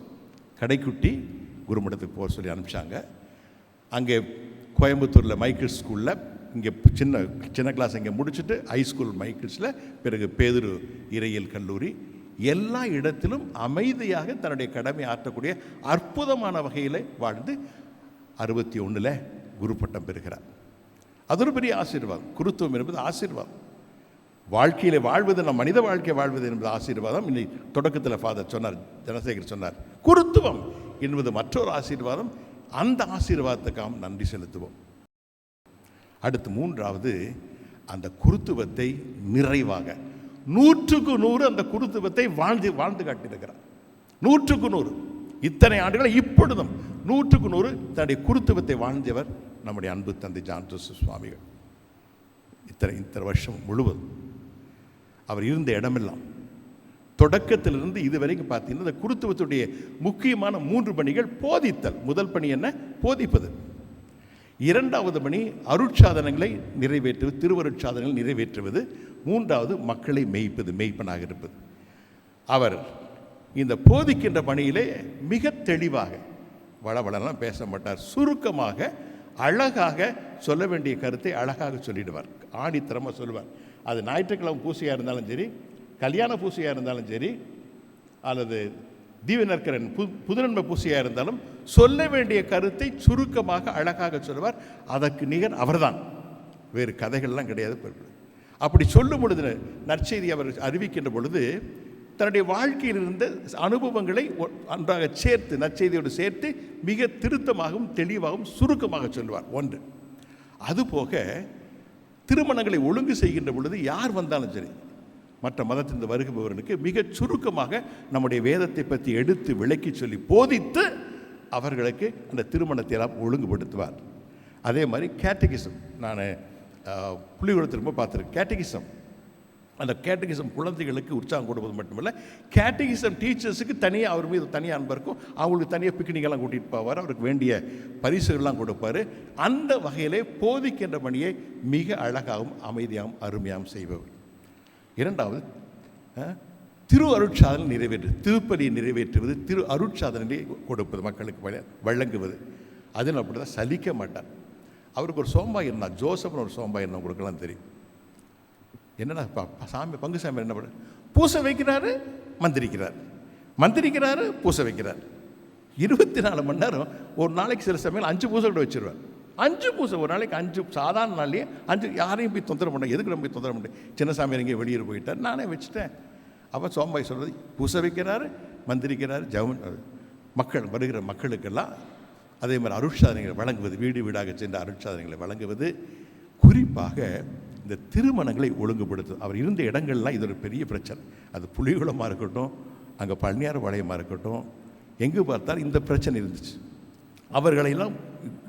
கடைக்குட்டி குருமடத்துக்கு போக சொல்லி அனுப்பிச்சாங்க. அங்கே கோயம்புத்தூரில் மைக்கிள் ஸ்கூலில் இங்கே சின்ன கிளாஸ் இங்கே முடிச்சுட்டு ஹைஸ்கூல் மைக்கிள்ஸில், பிறகு பேதுரு இறையியல் கல்லூரி, எல்லா இடத்திலும் அமைதியாக தன்னுடைய கடமை ஆற்றக்கூடிய அற்புதமான வகையில் வாழ்ந்து 61 குரு பட்டம் பெறுகிறார். அது ஒரு பெரிய ஆசீர்வாதம். குருத்துவம் என்பது ஆசீர்வாதம். வாழ்க்கையில் வாழ்வது, நம் மனித வாழ்க்கை வாழ்வது என்பது ஆசீர்வாதம். இன்னைக்கு தொடக்கத்தில் ஃபாதர் சொன்னார், ஜனசேகர் சொன்னார், குருத்துவம் என்பது மற்றொரு ஆசீர்வாதம். அந்த ஆசீர்வாதத்துக்காக நன்றி செலுத்துவோம். அடுத்து 3வது, அந்த குருத்துவத்தை நிறைவாக 100க்கு 100 அந்த குருத்துவத்தை வாழ்ந்து காட்டியிருக்கிறார். 100க்கு 100 இத்தனை ஆண்டுகள், இப்பொழுதும் 100க்கு 100 தன்னுடைய குருத்துவத்தை வாழ்ந்தவர் நம்முடைய அன்பு தந்தை ஜான் ஜோசப் சுவாமிகள். இத்தனை வருஷம் முழுவதும் அவர் இருந்த இடமெல்லாம், தொடக்கத்திலிருந்து இதுவரைக்கும் பார்த்தீங்கன்னா, இந்த குருத்துவத்துடைய முக்கியமான 3 பணிகள் போதித்தல். முதல் பணி என்ன? போதிப்பது. 2வது பணி அருட்சாதனங்களை நிறைவேற்றுவது, திருவருட்சாதனங்களை நிறைவேற்றுவது. 3வது மக்களை மெய்ப்பனாக இருப்பது. அவர் இந்த போதிக்கின்ற பணியிலே மிக தெளிவாக, வளவளெல்லாம் பேச மாட்டார், சுருக்கமாக அழகாக சொல்ல வேண்டிய கருத்தை அழகாக சொல்லிடுவார், ஆணித்தரமாக சொல்லுவார். அது ஞாயிற்றுக்கிழமை பூசையாக இருந்தாலும் சரி, கல்யாண பூசையாக இருந்தாலும் சரி, அல்லது தீவனற்கரன் புதுநன்மை பூசையாக இருந்தாலும் சொல்ல வேண்டிய கருத்தை சுருக்கமாக அழகாக சொல்லுவார். அதற்கு நிகர் அவர்தான், வேறு கதைகள்லாம் கிடையாது. அப்படி சொல்லும் பொழுது நற்செய்தி அவர் அறிவிக்கின்ற பொழுது தன்னுடைய வாழ்க்கையில் இருந்த அனுபவங்களை ஒன்றாக சேர்த்து நற்செய்தியோடு சேர்த்து மிக திருத்தமாகவும் தெளிவாகவும் சுருக்கமாக சொல்லுவார். ஒன்று. அதுபோக திருமணங்களை ஒழுங்கு செய்கின்ற பொழுது யார் வந்தாலும் சரி, மற்ற மதத்திலிருந்து வருகிறவர்களுக்கு மிகச் சுருக்கமாக நம்முடைய வேதத்தை பற்றி எடுத்து விளக்கி சொல்லி போதித்து அவர்களுக்கு அந்த திருமணத்தை எல்லாம் ஒழுங்குபடுத்துவார். அதே மாதிரி கேட்டகிசம், நான் புள்ளிக்கூடத்திற்கு பார்த்துருக்கேன். கேட்டகிசம், அந்த கேட்டகிசம் குழந்தைகளுக்கு உற்சாகம் கொடுப்பது மட்டுமல்ல, கேட்டகிசம் டீச்சர்ஸுக்கு தனியாக அவர் மீது தனியாக அன்பு இருக்கும். அவங்களுக்கு தனியாக பிக்னிக்கெல்லாம் கூட்டிகிட்டு போவார், அவருக்கு வேண்டிய பரிசுகள்லாம் கொடுப்பார். அந்த வகையிலே போதிக்கின்ற பணியை மிக அழகாகவும் அமைதியாகவும் அருமையாகவும் செய்பவர். இரண்டாவது, திரு அருட்சாதனை நிறைவேற்று, திருப்பலியை நிறைவேற்றுவது, திரு அருட்சாதனை கொடுப்பது, மக்களுக்கு வழங்குவது. அதில் அப்படி தான் சலிக்க மாட்டார். அவருக்கு ஒரு சோம்பாய் இருந்தால், ஜோசப்னு ஒரு சோம்பாய் இருந்தால் உங்களுக்கெல்லாம் தெரியும். என்னடா சாமி பங்கு சாமி என்ன பண்ண, பூசை வைக்கிறாரு, மந்திரிக்கிறாரு, பூசை வைக்கிறார். 24 மணி நேரம். ஒரு நாளைக்கு சில சமயம் 5 பூசை கூட வச்சுருவார். 5 பூசை ஒரு நாளைக்கு 5, சாதாரண நாள்லேயே 5. யாரையும் போய் தொந்தரவு பண்ண, எதுக்கு நம்ம போய் தொந்தரவு பண்ண, சின்னசாமி எங்கேயும் வெளியே போயிட்டார், நானே வச்சுட்டேன். அப்போ சோம்பாய் சொல்கிறது, பூசை வைக்கிறாரு, மந்திரிக்கிறாரு, ஜெபம், மக்கள் வருகிற மக்களுக்கெல்லாம் அதே மாதிரி அருட்சாதனைகளை வழங்குவது, வீடு வீடாக சென்ற அருட்சாதனைகளை வழங்குவது. குறிப்பாக இந்த திருமணங்களை ஒழுங்குபடுத்தும். அவர் இருந்த இடங்கள்லாம் இது ஒரு பெரிய பிரச்சனை. அது புலிகுளமாக இருக்கட்டும், அங்கே பழனியார் பாளையமாக இருக்கட்டும், எங்கே பார்த்தாலும் இந்த பிரச்சனை இருந்துச்சு. அவர்களையெல்லாம்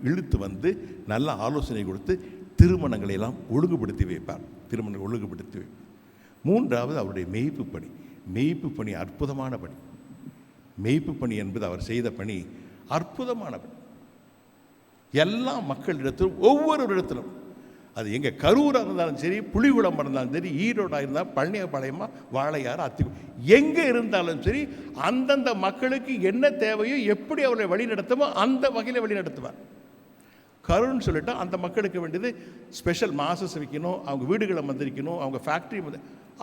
இழுத்து வந்து நல்ல ஆலோசனை கொடுத்து திருமணங்களையெல்லாம் ஒழுங்குபடுத்தி வைப்பார். திருமணங்கள் ஒழுங்குபடுத்தி வைப்பார். மூன்றாவது, அவருடைய மெய்ப்பு பணி. மெய்ப்பு பணி அற்புதமான பணி. மெய்ப்பு பணி என்பது அவர் செய்த பணி அற்புதமான பணி. எல்லா மக்களிடத்திலும், ஒவ்வொரு இடத்திலும், அது எங்கே கரூராக இருந்தாலும் சரி, புலிகுளம் இருந்தாலும் சரி, ஈரோடாக இருந்தால் பழனியாபாளையமா, வாழையாறு, எங்கே இருந்தாலும் சரி, அந்தந்த மக்களுக்கு என்ன தேவையோ எப்படி அவர்களை வழி நடத்துமோ அந்த வகையில் வழி நடத்துவார். கருன்னு சொல்லிட்டா அந்த மக்களுக்கு வேண்டியது ஸ்பெஷல் மாசஸ் வைக்கணும், அவங்க வீடுகளை மந்திரிக்கணும், அவங்க ஃபேக்ட்ரி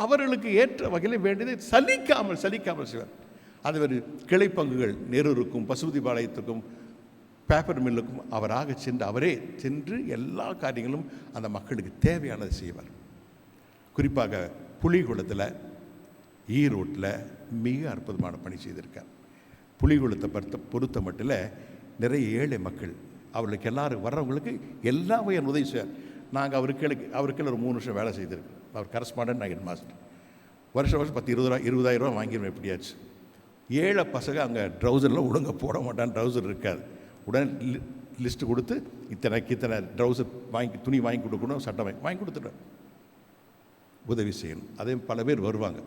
அவர்களுக்கு ஏற்ற வகையில் வேண்டியதை சலிக்காமல் செய்வார். அது ஒரு கிளை பங்குகள் நெரூருக்கும் பசுபதிபாளையத்துக்கும் பேப்பர் மில்லுக்கும் அவராக சென்று, அவரே சென்று எல்லா காரியங்களும் அந்த மக்களுக்கு தேவையானதை செய்வார். குறிப்பாக புலிகுளத்தில், ஈரோட்டில் மிக அற்புதமான பணி செய்திருக்கார். புலிகுளத்தை பொறுத்த மட்டும் நிறைய ஏழை மக்கள், அவர்களுக்கு எல்லாரும் வர்றவங்களுக்கு எல்லா வகையான உதவி செய்வார். நாங்கள் அவருக்கு ஒரு 3 வருஷம் வேலை செய்திருக்கோம். அவர் கரஸ்பாண்டன்ட், நான் ஹெட் மாஸ்டர். வருஷம் 10-20,000 ரூபா வாங்கிடுவோம். எப்படியாச்சு ஏழை பசங்க அங்கே ட்ரௌசரில் ஒழுங்காக போட மாட்டான், ட்ரௌசர் இருக்காது. உடனே லிஸ்ட்டு கொடுத்து இத்தனை ட்ரௌசர் துணி வாங்கி கொடுக்கணும், சட்டம் வாங்கி கொடுத்துட்டேன், உதவி செய்யணும். அதே பல பேர் வருவாங்க.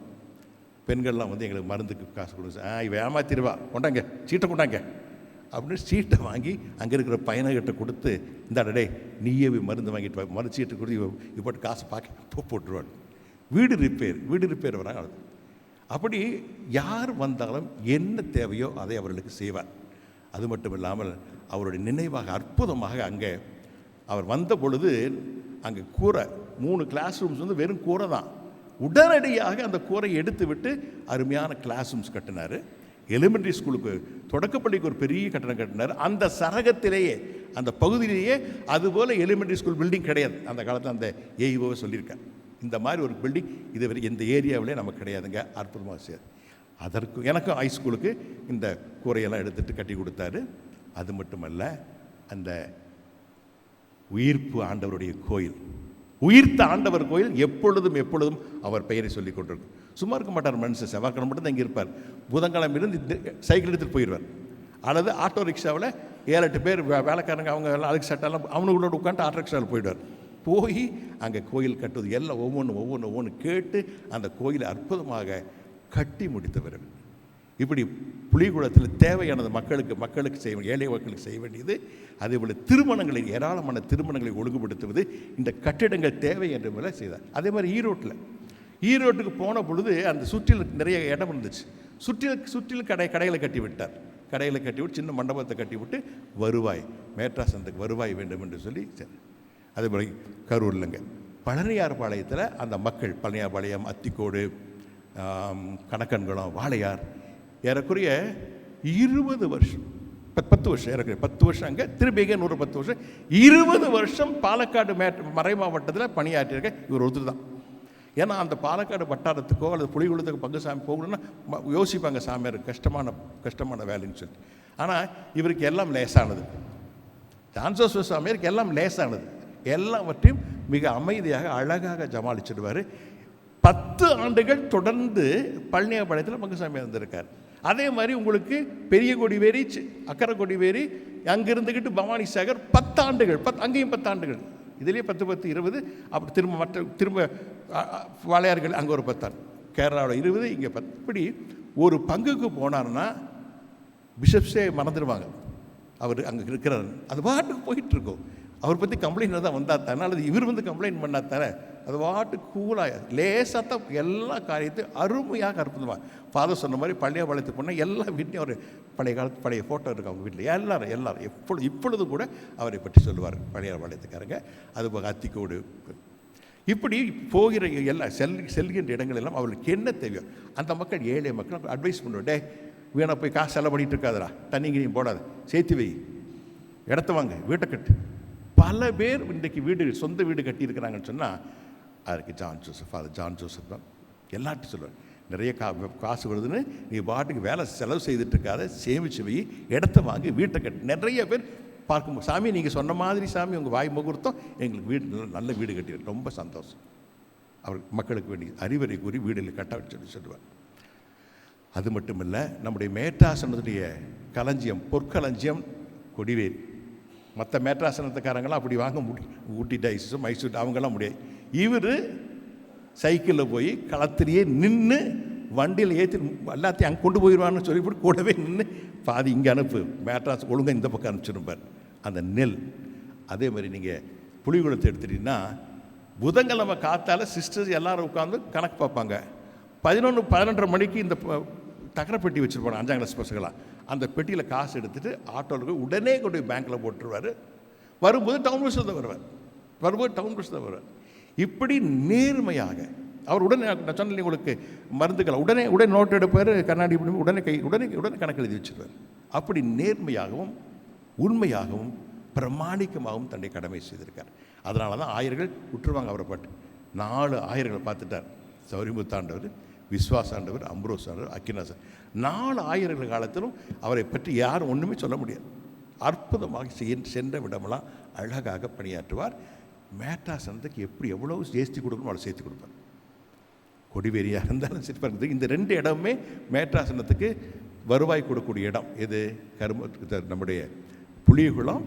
பெண்கள்லாம் வந்து எங்களுக்கு மருந்துக்கு காசு கொடுங்க, இவ ஏமாத்திடுவா, கொண்டாங்க சீட்டை கொண்டாங்க அப்படின்னு சீட்டை வாங்கி அங்கே இருக்கிற பையனகிட்ட கொடுத்து, இந்தாடே நீயே மருந்து வாங்கிட்டு மருந்து சீட்டை கொடுத்து இப்போ காசு போட்டுருவாங்க. வீடு ரிப்பேர் வராங்க. அப்படி யார் வந்தாலும் என்ன தேவையோ அதை அவர்களுக்கு செய்வார். அது மட்டும் இல்லாமல் அவருடைய நினைவாக அற்புதமாக அங்கே அவர் வந்த பொழுது அங்கே கூரை 3 கிளாஸ் ரூம்ஸ் வந்து வெறும் கூரை தான். உடனடியாக அந்த கூரையை எடுத்து விட்டு அருமையான கிளாஸ் ரூம்ஸ் கட்டினார். எலிமெண்ட்ரி ஸ்கூலுக்கு, தொடக்கப்பள்ளிக்கு ஒரு பெரிய கட்டணம் கட்டினார். அந்த சரகத்திலேயே, அந்த பகுதியிலேயே. அதுபோல் எலிமெண்ட்ரி ஸ்கூல் பில்டிங் கிடையாது அந்த காலத்தில். அந்த ஏஇஓவை சொல்லியிருக்கேன், இந்த மாதிரி ஒரு பில்டிங் இதுவரை இந்த ஏரியாவிலே நமக்கு கிடையாதுங்க. அற்புதமாக செய்யாது. அதற்கு எனக்கும் ஹைஸ்கூலுக்கு இந்த கூரையெல்லாம் எடுத்துகிட்டு கட்டி கொடுத்தாரு. அது மட்டுமல்ல, அந்த உயிர்ப்பு ஆண்டவருடைய கோயில், உயிர்த்த ஆண்டவர் கோயில் எப்பொழுதும் அவர் பெயரை சொல்லி கொண்டிருக்கும். சும்மா இருக்க மாட்டார் மனுஷன். செவ்வாய்க்கிழமை மட்டும் தான் இங்கே இருப்பார். புதன்கிழமையிலிருந்து சைக்கிள் எடுத்துகிட்டு போயிடுவார். அல்லது ஆட்டோ ரிக்ஷாவில் 7-8 பேர் வேலைக்காரங்க, அவங்க எல்லாம் அதுக்கு சட்டெல்லாம் அவங்களோட உட்காந்து ஆட்டோ ரிக்ஷாவில் போயிடுவார். போய் அங்கே கோயில் கட்டுவது எல்லாம் ஒவ்வொன்று கேட்டு அந்த கோயிலை அற்புதமாக கட்டி முடித்தவர். இப்படி புலிகுளத்தில் தேவையானது மக்களுக்கு செய்ய, ஏழை மக்களுக்கு செய்ய வேண்டியது. அதேபோல் திருமணங்களை, ஏராளமான திருமணங்களை ஒழுங்குபடுத்துவது, இந்த கட்டிடங்கள் தேவை என்று மேலே செய்தார். அதே மாதிரி ஈரோட்டுக்கு போன பொழுது அந்த சுற்றில் நிறைய இடம் இருந்துச்சு. சுற்றிலும் கடைகளை கட்டி விட்டார். கடைகளை கட்டிவிட்டு சின்ன மண்டபத்தை கட்டிவிட்டு வருவாய், மேட்ராஸ் சந்தைக்கு வருவாய் வேண்டும் என்று சொல்லி. அதே போல் கரூர்லங்க பழனியார்பாளையத்தில் அந்த மக்கள், பழனியார்பாளையம், அத்திக்கோடு, கணக்கன்குளம், வாளையார், ஏறக்குறைய 20 வருஷம், 10 வருஷம், ஏறக்குறைய 10 வருஷம் அங்கே, திரும்பிக 10 வருஷம், 20 வருஷம் பாலக்காடு மறை மாவட்டத்தில் பணியாற்றியிருக்க இவர் ஒருத்தர் தான். ஏன்னா அந்த பாலக்காடு வட்டாரத்துக்கோ அல்லது புலிகுளத்துக்கு பங்குசாமி போகணுன்னா யோசிப்பாங்க, சாமியார் கஷ்டமான வேலைன்னு சொல்லிட்டு. ஆனால் இவருக்கு எல்லாம் லேசானது. ஜான் ஜோசப் சாமியாருக்கு எல்லாம் லேசானது. எல்லாவற்றையும் மிக அமைதியாக அழகாக ஜமாளிச்சிடுவார். 10 ஆண்டுகள் தொடர்ந்து பழனியாபாளையத்தில் பங்குசாமி இருந்திருக்கார். அதே மாதிரி உங்களுக்கு பெரிய கொடிவேரி, அக்கரை கொடிவேரி, அங்கே இருந்துக்கிட்டு பவானி சாகர் 10 ஆண்டுகள், அங்கேயும் 10 ஆண்டுகள், இதுலேயே 10, 10, 20, அப்படி திரும்ப வாளையார்கள் அங்கே ஒரு 10 ஆண்டு, கேரளாவில் 20, இங்கே 10. இப்படி ஒரு பங்குக்கு போனார்னா பிஷப்ஸே மறந்துடுவாங்க அவர் அங்கே இருக்கிறார். அது பாட்டுக்கு போயிட்டுருக்கோம். அவர் பற்றி கம்ப்ளைண்ட் தான் வந்தால் தானே, அல்லது இவர் வந்து கம்ப்ளைண்ட் பண்ணால் தானே, அது பாட்டு கூலாக லேசாக தான் எல்லா காரியத்தையும் அருமையாக அற்புதமாக. ஃபாதர் சொன்ன மாதிரி பழனியாபாளையத்துக்கு போனால் எல்லா வீட்லையும் அவர் பழைய ஃபோட்டோ இருக்குது அவங்க வீட்டில். எல்லாரும் இப்பொழுது கூட அவரை பற்றி சொல்லுவார் பழனியாபாளையத்துக்காரங்க. அது போக அத்திக்கோடு, இப்படி போகிற செல்கின்ற இடங்கள் எல்லாம் அவர்களுக்கு என்ன தேவையோ அந்த மக்கள், ஏழை மக்கள் அட்வைஸ் பண்ணுவோம். டே வீணா போய் காசு செலவு பண்ணிகிட்டு இருக்காதரா, தண்ணிங்கினையும் போடாது, சேர்த்து வை, இடத்த வாங்க, வீட்டை கட்டு. பல பேர் இன்றைக்கு சொந்த வீடு கட்டியிருக்கிறாங்கன்னு சொன்னால் அதுக்கு ஃபாதர் ஜான் ஜோசப் தான் எல்லார்ட்டும் சொல்லுவார். நிறைய காசு வருதுன்னு நீ பாட்டுக்கு வேலை செலவு செய்துட்டு இருக்காத, சேமிச்சு வை, இடத்த வாங்கி, வீட்டை கட்டு. நிறைய பேர் பார்க்கும்போது, சாமி நீங்கள் சொன்ன மாதிரி சாமி உங்கள் வாய் முகூர்த்தம், எங்களுக்கு வீடு நல்ல வீடு கட்டி, ரொம்ப சந்தோஷம். அவர் மக்களுக்கு வேண்டிய அறிவுரை கூறி வீடுகளில் கட்ட வச்சு சொல்லுவார். அது மட்டும் இல்லை, நம்முடைய மேட்டாசனத்துடைய களஞ்சியம், பொற்களஞ்சியம் கொடிவேரி. மற்ற மேட்டாசனத்துக்காரங்களாம் அப்படி வாங்க ஊட்டி டைஸும் மைசூர் அவங்கெல்லாம் முடியாது. இவர் சைக்கிளில் போய் களத்திலேயே நின்று வண்டியில் ஏற்றி எல்லாத்தையும் அங்கே கொண்டு போயிடுவான்னு சொல்லிவிட்டு கூடவே நின்று பாதி இங்கே அனுப்பு, மேட்ராஸ் ஒழுங்காக இந்த பக்கம் அனுப்பிச்சிருப்பார். அந்த நெல் அதே மாதிரி நீங்கள் புலிகுளத்தை எடுத்துட்டிங்கன்னா புதன்கிழமை காத்தால் சிஸ்டர்ஸ் எல்லோரும் உட்காந்து கணக்கு பார்ப்பாங்க. 11-11:30 மணிக்கு இந்த தகரப்பெட்டி வச்சுருப்பாங்க 5ஆம் கிளாஸ் பசங்களாம். அந்த பெட்டியில் காசு எடுத்துகிட்டு ஆட்டோவில் போய் உடனே கொண்டு போய் பேங்க்கில் போட்டுருவார். வரும்போது டவுன் பஸ்ஸில் தான் வருவார். இப்படி நேர்மையாக அவர் உடனே, நான் சொன்னேன் உங்களுக்கு மருந்துக்களை உடனே நோட் எடுப்பார், கண்ணாடி உடனே கணக்கு எழுதி வச்சுருவார். அப்படி நேர்மையாகவும் உண்மையாகவும் பிரமாணிக்கமாகவும் தன்னுடைய கடமை செய்திருக்கார். அதனால தான் ஆயர்கள் விட்டுருவாங்க அவரை பாட்டு. 4 ஆயர்களை பார்த்துட்டார். சௌரிமுத்தாண்டவர், விஸ்வாசாண்டவர், அம்ப்ரோசாண்டவர், அக்கினாசர். 4 ஆயர்கள் காலத்திலும் அவரை பற்றி யாரும் ஒன்றுமே சொல்ல முடியாது. அற்புதமாக சென்ற விடமெல்லாம் அழகாக பணியாற்றுவார். மேட்டாசனத்துக்கு எவ்வளவு சேர்த்து கொடுக்கணும் அவ்வளோ சேர்த்து கொடுப்பார். கொடிவேரியாக இருந்தாலும் சரி பாருங்க, இந்த 2 இடமுமே மேட்டாசனத்துக்கு வருவாய் கொடுக்கக்கூடிய இடம். எது? நம்முடைய புலிகுளம்,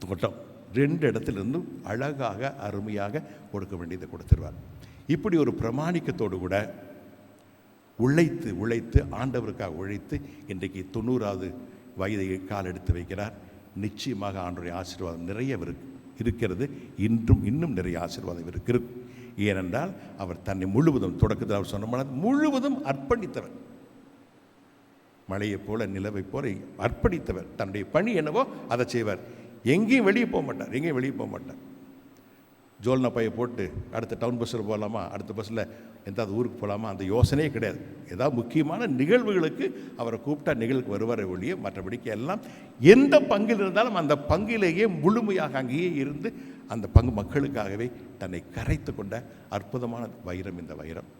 தோட்டம், 2 இடத்துலேருந்தும் அழகாக அருமையாக கொடுக்க வேண்டியதை கொடுத்துருவார். இப்படி ஒரு பிரமாணிக்கத்தோடு கூட உழைத்து ஆண்டவருக்காக உழைத்து இன்றைக்கு 90வது வயதை கால் எடுத்து வைக்கிறார். நிச்சயமாக ஆண்டவருடைய ஆசீர்வாதம் நிறைய இருக்கிறது. இன்னும் நிறைய ஆசீர்வாதம் இருக்கும். ஏனென்றால் அவர் தன்னை முழுவதும், தொடக்கத்தில் அவர் சொன்ன முழுவதும் அர்ப்பணித்தவர். மழையை போல நிலவை போல அர்ப்பணித்தவர். தன்னுடைய பணி என்னவோ அதை செய்வார். எங்கேயும் வெளியே போக மாட்டார். ஜோல்னா பையை போட்டு அடுத்த டவுன் பஸ்ஸில் போகலாமா, அடுத்த பஸ்ஸில் எந்தாவது ஊருக்கு போகலாமா, அந்த யோசனையே கிடையாது. ஏதாவது முக்கியமான நிகழ்வுகளுக்கு அவரை கூப்பிட்டா நிகழ்வுக்கு வருவாரை ஒழிய மற்றபடிக்கு எல்லாம் எந்த பங்கில் இருந்தாலும் அந்த பங்கிலேயே முழுமையாக அங்கேயே இருந்து அந்த பங்கு மக்களுக்காகவே தன்னை கரைத்து கொண்ட அற்புதமான வைரம் இந்த வைரம்.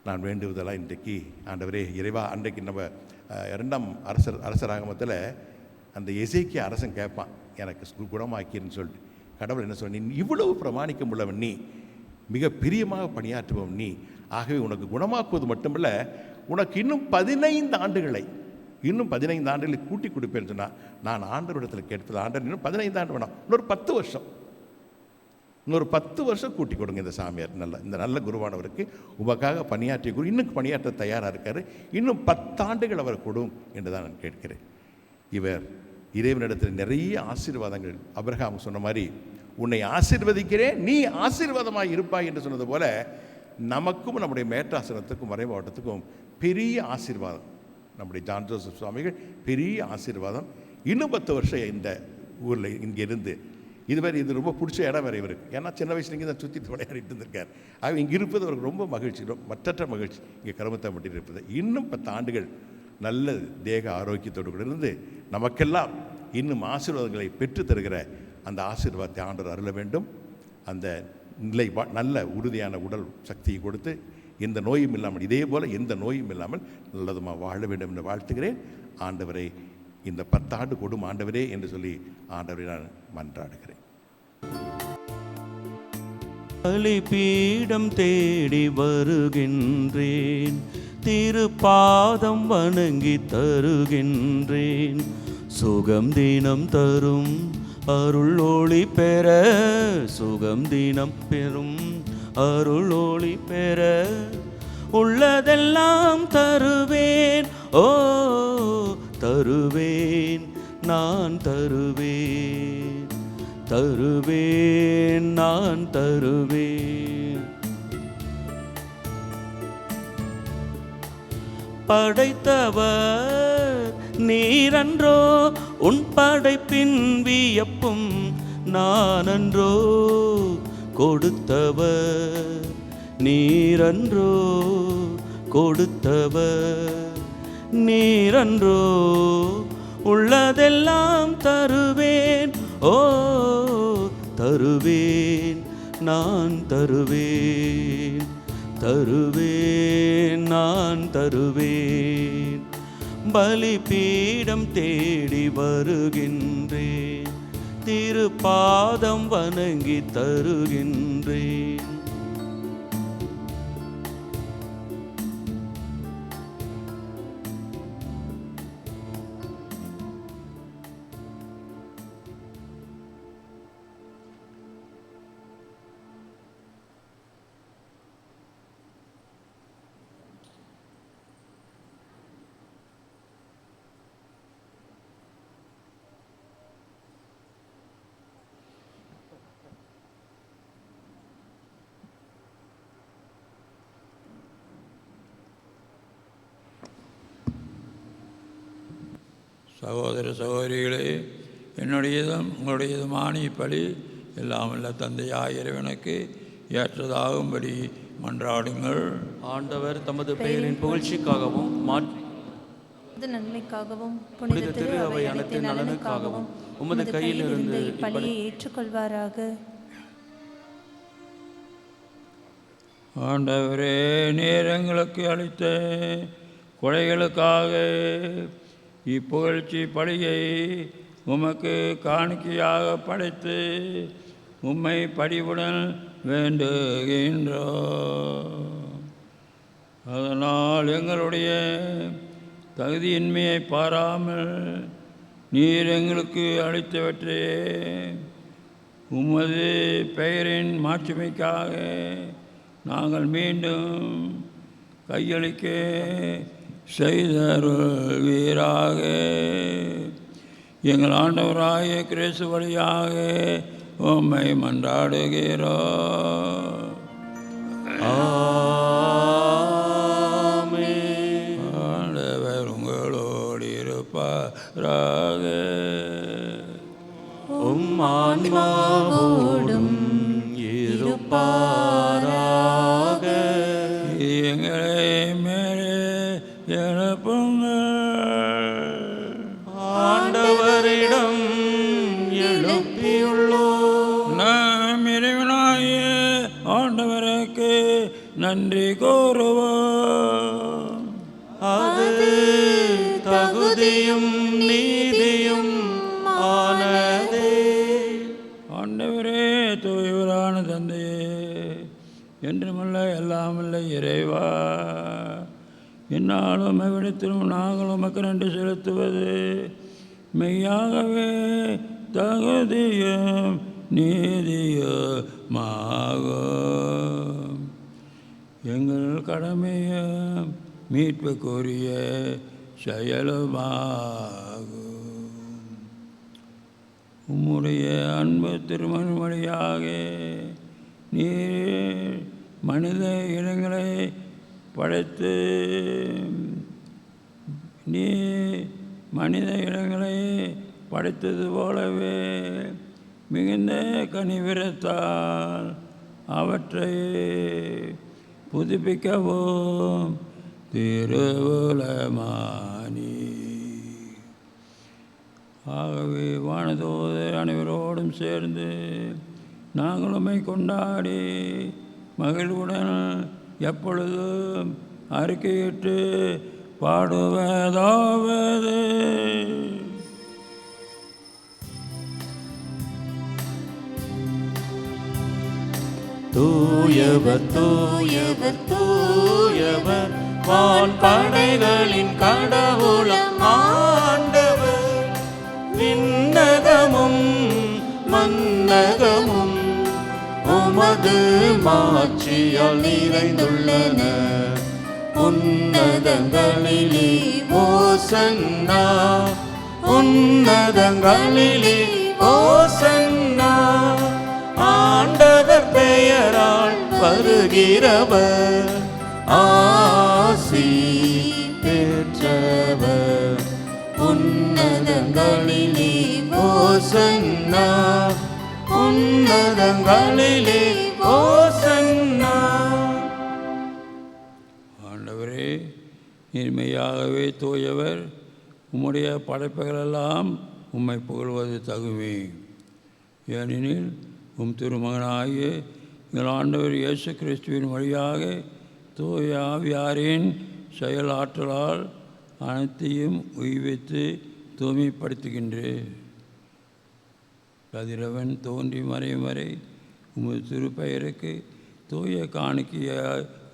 நான் வேண்டுவதெல்லாம் இன்றைக்கு, ஆண்டவரே இறைவா, அன்றைக்கு நம்ம 2ஆம் அரசராகமத்தில் அந்த எசேக்கியா அரசன் கேட்பான், எனக்கு குணமாக்கின்னு சொல்லிட்டு. கடவுள் என்ன சொன்ன, நீ இவ்வளவு பிரமாணிக்கம் உள்ளவன், நீ மிக பிரியமாக பணியாற்றுபவன் நீ, ஆகவே உனக்கு குணமாக்குவது மட்டுமல்ல, உனக்கு இன்னும் 15 ஆண்டுகளை கூட்டி கொடுப்பேன்னு சொன்னால், நான் ஆண்டவரிடத்தில் கேட்பது, ஆண்டவர் இன்னும் 15 ஆண்டு வேணாம், இன்னொரு 10 வருஷம் கூட்டி கொடுங்க இந்த சாமியார், இந்த நல்ல குருவானவருக்கு உமக்காக பணியாற்றிய குரு இன்னும் பணியாற்ற தயாராக இருக்கார், இன்னும் 10 ஆண்டுகள் அவர் கொடும் என்று தான் நான் கேட்கிறேன். இவர் இறைவனிடத்தில் நிறைய ஆசீர்வாதங்கள், ஆபிரகாம் சொன்ன மாதிரி உன்னை ஆசீர்வதிக்கிறேன், நீ ஆசீர்வாதமாக இருப்பாய் என்று சொன்னது போல, நமக்கும் நம்முடைய மேட்டாசனத்துக்கும் மறை மாவட்டத்துக்கும் பெரிய ஆசீர்வாதம். நம்முடைய ஜான் ஜோசப் சுவாமிகள் பெரிய ஆசீர்வாதம். இன்னும் 10 வருஷம் இந்த ஊரில் இங்கே இருந்து இது ரொம்ப பிடிச்ச இடம் வேறு இவருக்கு. ஏன்னா சின்ன வயசுல இங்கே தான் சுற்றிட்டு விளையாடிட்டு இருந்திருக்கார். ஆக இங்கே இருப்பது அவருக்கு ரொம்ப மகிழ்ச்சி, மற்றற்ற மகிழ்ச்சி இங்கே கருமத்தாம்பட்டியில் இருப்பது. இன்னும் 10 ஆண்டுகள் நல்ல தேக ஆரோக்கியத்தோடு கூட இருந்து நமக்கெல்லாம் இன்னும் ஆசீர்வாதங்களை பெற்று தருகிற அந்த ஆசீர்வாதத்தை ஆண்டவர் அருள வேண்டும். அந்த நிலை நல்ல உறுதியான உடல் சக்தியை கொடுத்து எந்த நோயும் இல்லாமல், இதே போல் எந்த நோயும் இல்லாமல் நல்லதுமாக வாழ வேண்டும் என்று வாழ்த்துகிறேன். ஆண்டவரை இந்த 10 ஆண்டு கொடும் ஆண்டவரே என்று சொல்லி ஆண்டவரை நான் மன்றாடுகிறேன். பலிபீடம் தேடி வருகின்றேன், திருப்பாதம் வணங்கி தருகின்றேன். சுகம் தினம் தரும் அருள் ஒளி பெற, சுகம் தினம் பெறும் அருள் ஒளி பெற, உள்ளதெல்லாம் தருவேன், ஓ தருவேன், நான் தருவேன், தருவேன், நான் தருவேன். படைத்தவர் நீரன்றோ, உன் படைப்பின் வியப்பும் நானன்றோ. கொடுத்தவர் நீரன்றோ, கொடுத்தவர் நீரன்றோ. உள்ளதெல்லாம் தருவேன், ஓ தருவேன், நான் தருவேன், தருவேன், நான் தருவேன். பலிபீடம் தேடி வருகின்றேன், திருப்பாதம் வணங்கி தருகின்றேன். சகோதர சகோதரிகளே, என்னுடையதும் உங்களுடையதுமான இப்பலி எல்லாம் வல்ல தந்தையாய் இறைவனுக்கு ஏற்றதாகும்படி மன்றாடுங்கள். ஆண்டவர் தமது பெயரின் புகழ்ச்சிக்காகவும் நன்மைக்காகவும் புனித திரு அவை அனைத்தின் நலனுக்காகவும் உமது கையில் இருந்து இப்பலியை ஏற்றுக்கொள்வாராக. ஆண்டவரே, நீர் எங்களுக்கு அளித்த கொடைகளுக்காக இப்புகழ்ச்சி பலியை உமக்கு காணிக்கையாக படைத்து உம்மை படிவுடன் வேண்டுகின்றோம். அதனால் எங்களுடைய தகுதியின்மையை பாராமல் நீர் எங்களுக்கு அளித்தவற்றையே உமது பெயரின் மாட்சிமைக்காக நாங்கள் மீண்டும் கையளிக்க செய்தருள்வீராக. எங்கள் ஆண்டவராகிய கிறிஸ்து வழியாக உம்மை மன்றாடுகிறோம். ஆண்டவர் உங்களோடு இருப்பாராக. உம் ஆன்மாவோடும் இருப்பாராக. எங்களை மேலே எழுப்புங்கள். ஆண்டவரிடம் எழுப்பியுள்ளோம். நாம் இறைவனாகிய ஆண்டவருக்கு நன்றி கூறுவோம். அது தகுதியும் நீதியும் ஆனதே. ஆண்டவரே, தூயவரான தந்தையே, என்றுமல்ல எல்லாமல்ல இறைவா, என்னாலும் எவ்விடத்திலும் நாங்கள் உமக்கு நன்றி செலுத்துவது மெய்யாகவே தகுதியும் நீதியுமாகும். எங்கள் கடமையும் மீட்புக்குரிய செயலுமாகும். உம்முடைய அன்பு திருமண் வழியாக நீர் மனித இனங்களை படைத்து நீ மனித இனங்களை படைத்தது போலவே மிகுந்த கனிவிரத்தால் அவற்றை புதுப்பிக்கவும் திருவுலமானி. ஆகவே வானதூதர் அனைவரோடும் சேர்ந்து நாங்கள் உம்மை கொண்டாடி மகிழ்வுடன் எப்பொழுதும் அறிக்கையிட்டு பாடுவதாவது: தூயவர் தூயவர் தூயவர் வான்படைகளின் கடவுளம் ஆண்டவர். விண்ணகமும் மன்னகமும் உமது மாட்சியால் நிறைந்துள்ளன. உன்னதங்களிலே ஓசன்னா, உன்னதங்களிலே ஓசன்னா. ஆண்டவர் பெயரால் வருகிறவர் ஆசி பெற்றவர். உன்னதங்களிலே ஓசன்னா, உன்னதங்களிலே ஓசன்னா. ஆண்டவரே, நீர்மையாகவே தூயவர். உம்முடைய படைப்புகளெல்லாம் உம்மை புகழ்வது தகுமே. ஏனெனில் உம் திருமகனாகிய எங்கள் ஆண்டவர் இயேசு கிறிஸ்துவின் வழியாக தூய ஆவியாரின் செயலாற்றலால் அனைத்தையும் உய்வித்து தூய்மைப்படுத்துகின்றேன். கதிரவன் தோன்றி மறையும் வரை உமது திருப்பெயருக்கு தூய காணிக்கையை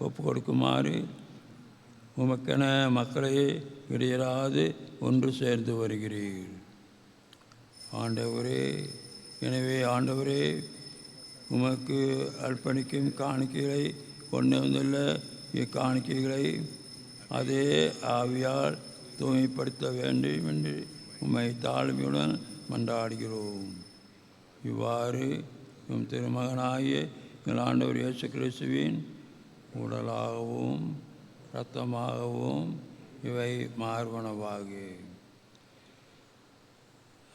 ஒப்பு கொடுக்குமாறு உமக்கென மக்களை இடையராது ஒன்று சேர்ந்து வருகிறீர். ஆண்டவரே, எனவே ஆண்டவரே, உமக்கு அர்ப்பணிக்கும் காணிக்கைகளை கொண்டு வந்துள்ள இக்காணிக்கைகளை அதே ஆவியால் தூய்மைப்படுத்த வேண்டும் என்று உம்மை தாழ்மையுடன் மன்றாடுகிறோம். இவ்வாறு உம் திருமகனாகிய எங்கள் ஆண்டவர் இயேசு கிறிஸ்துவின் உடலாகவும் இரத்தமாகவும் இவை மார்பனவாக.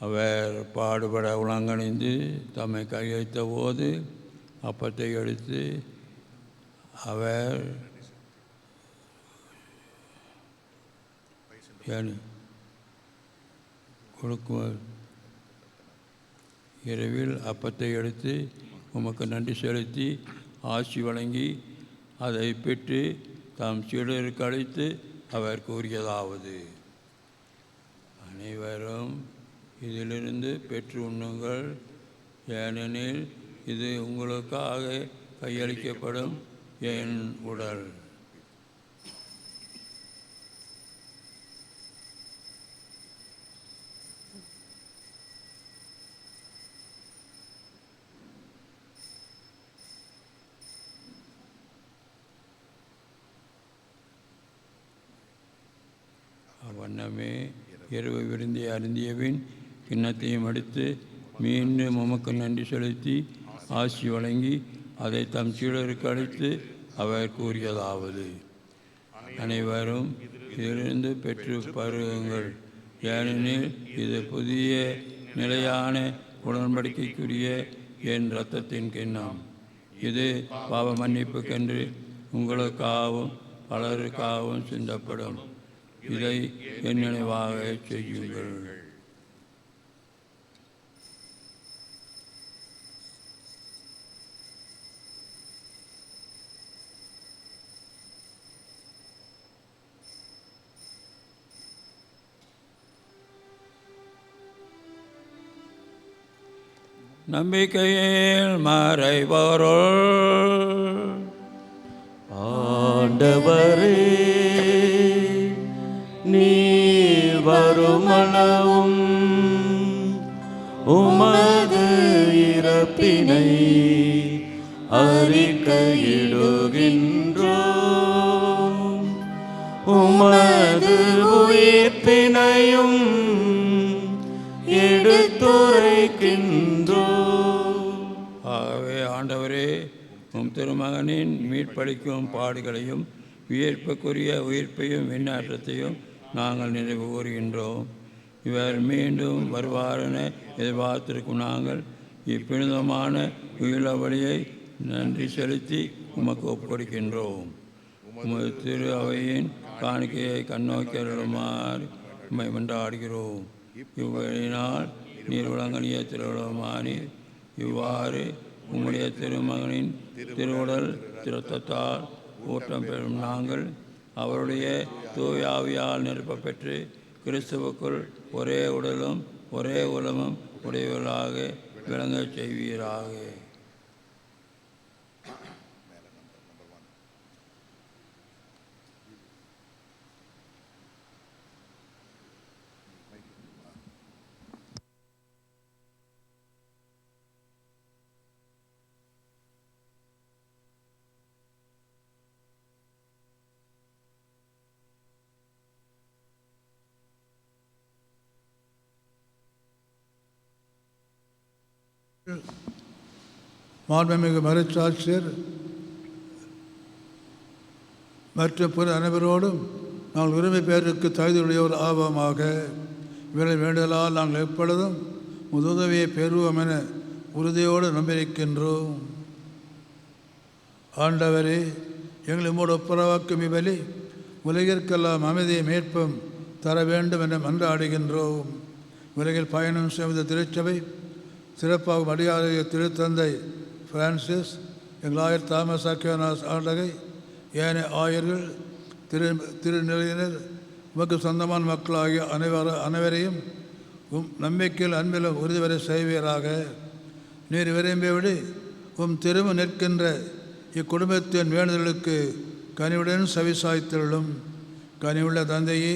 அவர் பாடுபட உலங்கணிந்து தம்மை கையளித்த போது அப்பத்தை எடுத்து அவர் கொடுக்கும் இரவில் அப்பத்தை எடுத்து உமக்கு நன்றி செலுத்தி ஆசி வழங்கி அதை பெற்று தாம் சீடருக்கு அழைத்து அவர் கூறியதாவது: அனைவரும் இதிலிருந்து பெற்று உண்ணுங்கள், ஏனெனில் இது உங்களுக்காக கையளிக்கப்படும் என் உடல். அவ்வண்ணமே இரவு விருந்தை அருந்தியபின் கிண்ணத்தையும் எடுத்து மீண்டும் உமக்கு நன்றி செலுத்தி ஆசி வழங்கி அதை தம் சீடருக்கு அளித்து அவர் கூறியதாவது: அனைவரும் இதிலிருந்து பெற்று பருகுங்கள், ஏனெனில் இது புதிய நிலையான உடன்படிக்கைக்குரிய என் இரத்தத்தின் கிண்ணம். இது பாவ மன்னிப்புக்கென்று உங்களுக்காகவும் பலருக்காகவும் சிந்தப்படும். இதை என் நினைவாக செய்யுங்கள். நம்பிக்கையில் மறைபொருள். ஆண்டவரே, நீர் வருமளவும் உமது இறப்பினை அறிக்கையிடுகின்றோம், உமது உயிர்ப்பினையும் எடுத்துரைக்கின்றோம். ஆகவே ஆண்டவரே, உம் திருமகனின் மீட்பளிக்கும் பாடுகளையும் உயிர்ப்புக்குரிய உயிர்ப்பையும் விண்ணேற்றத்தையும் நாங்கள் நினைவு கூறுகின்றோம். இவர் மீண்டும் வருவாரென எதிர்பார்த்திருக்கும் நாங்கள் இப்புனிதமான உயிர வழியை நன்றி செலுத்தி உமக்கு ஒப்படைக்கின்றோம். உமது திரு அவையின் காணிக்கையை கண்ணோக்கியருளுமாறு உம்மை மன்றாடுகிறோம். இவ்வழியினால் நீர் விளங்கனிய திருவிழமானீர். இவ்வாறு உம்முடைய திருமகனின் திருவுடல் திருத்தத்தால் ஊட்டம் பெறும் நாங்கள் அவருடைய தூய ஆவியால் நிரப்பப் பெற்று கிறிஸ்துவுக்குள் ஒரே உடலும் ஒரே உலமும் உடையவர்களாக விளங்கச் செய்வீராக. மாண்புமிகு மறைச்சாட்சியர் மற்றும் பிற அனைவரோடும் நாங்கள் உரிமை பேருக்கு தகுதியுடையோர் ஆபமாக இவரை வேண்டுதலால் நாங்கள் எப்பொழுதும் உதவியை பெறுவோம் என உறுதியோடு நம்பியிருக்கின்றோம். ஆண்டவரே, எங்களை உம்மோடு ஒப்புரவாக்கும் இவ்வழி உலகிற்கெல்லாம் அமைதியை மீட்பும் தர வேண்டும் என மன்றாடுகின்றோம். உலகில் பயணம் செய்த திருச்சபை சிறப்பாக அடியாரிய திருத்தந்தை பிரான்சிஸ், எங்கள் ஆயர் தாமஸ் அக்கியானாஸ் ஆண்டகை, ஏனைய ஆயர்கள், திருநிலையினர், உமக்கு சொந்தமான மக்களாகிய அனைவரையும் நம்பிக்கையில் அன்பிலும் உறுதிவரை செய்வீராக. நீர் விரும்பியபடி திரும்ப நிற்கின்ற இக்குடும்பத்தின் வேண்டுதலுக்கு கனிவுடன் செவிசாய்த்தருளும். கனிவுள்ள தந்தையை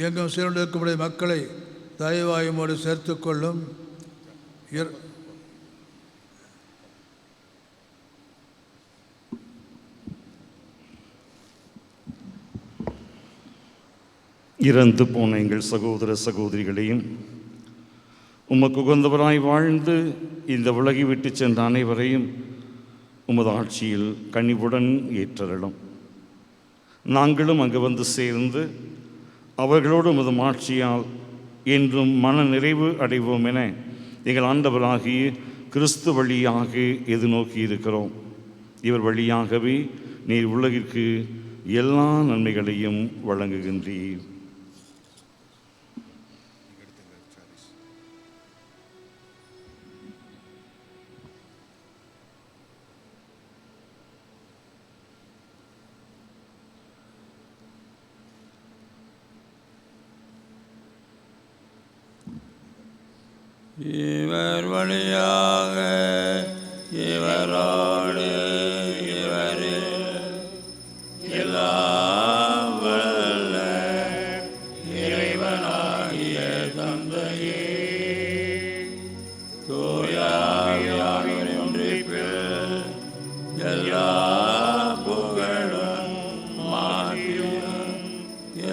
எங்கும் சீர்ந்திருக்கக்கூடிய மக்களை தயவாயுமோடு சேர்த்து கொள்ளும். இறந்து போன எங்கள் சகோதர சகோதரிகளையும் உமக்கு உகந்தவராய் வாழ்ந்து இந்த உலகை விட்டு சென்ற அனைவரையும் உமது ஆட்சியில் கனிவுடன் ஏற்றருளும். நாங்களும் அங்கு வந்து சேர்ந்து அவர்களோடு உமது ஆட்சியால் என்றும் மன நிறைவு அடைவோம் என எங்கள் ஆண்டவராகிய கிறிஸ்து வழியாக எதிர்நோக்கி இருக்கிறோம். இவர் வழியாகவே நீர் உலகிற்கு எல்லா நன்மைகளையும் வழங்குகின்றீர். இவர் வழியாக இவரோடு இவரில் எல்லாம் வல்ல இறைவனாகிய தந்தையே, தூய ஆவியாரின் ஒன்றிப்பில் எல்லா புகழும் மாற்றியும்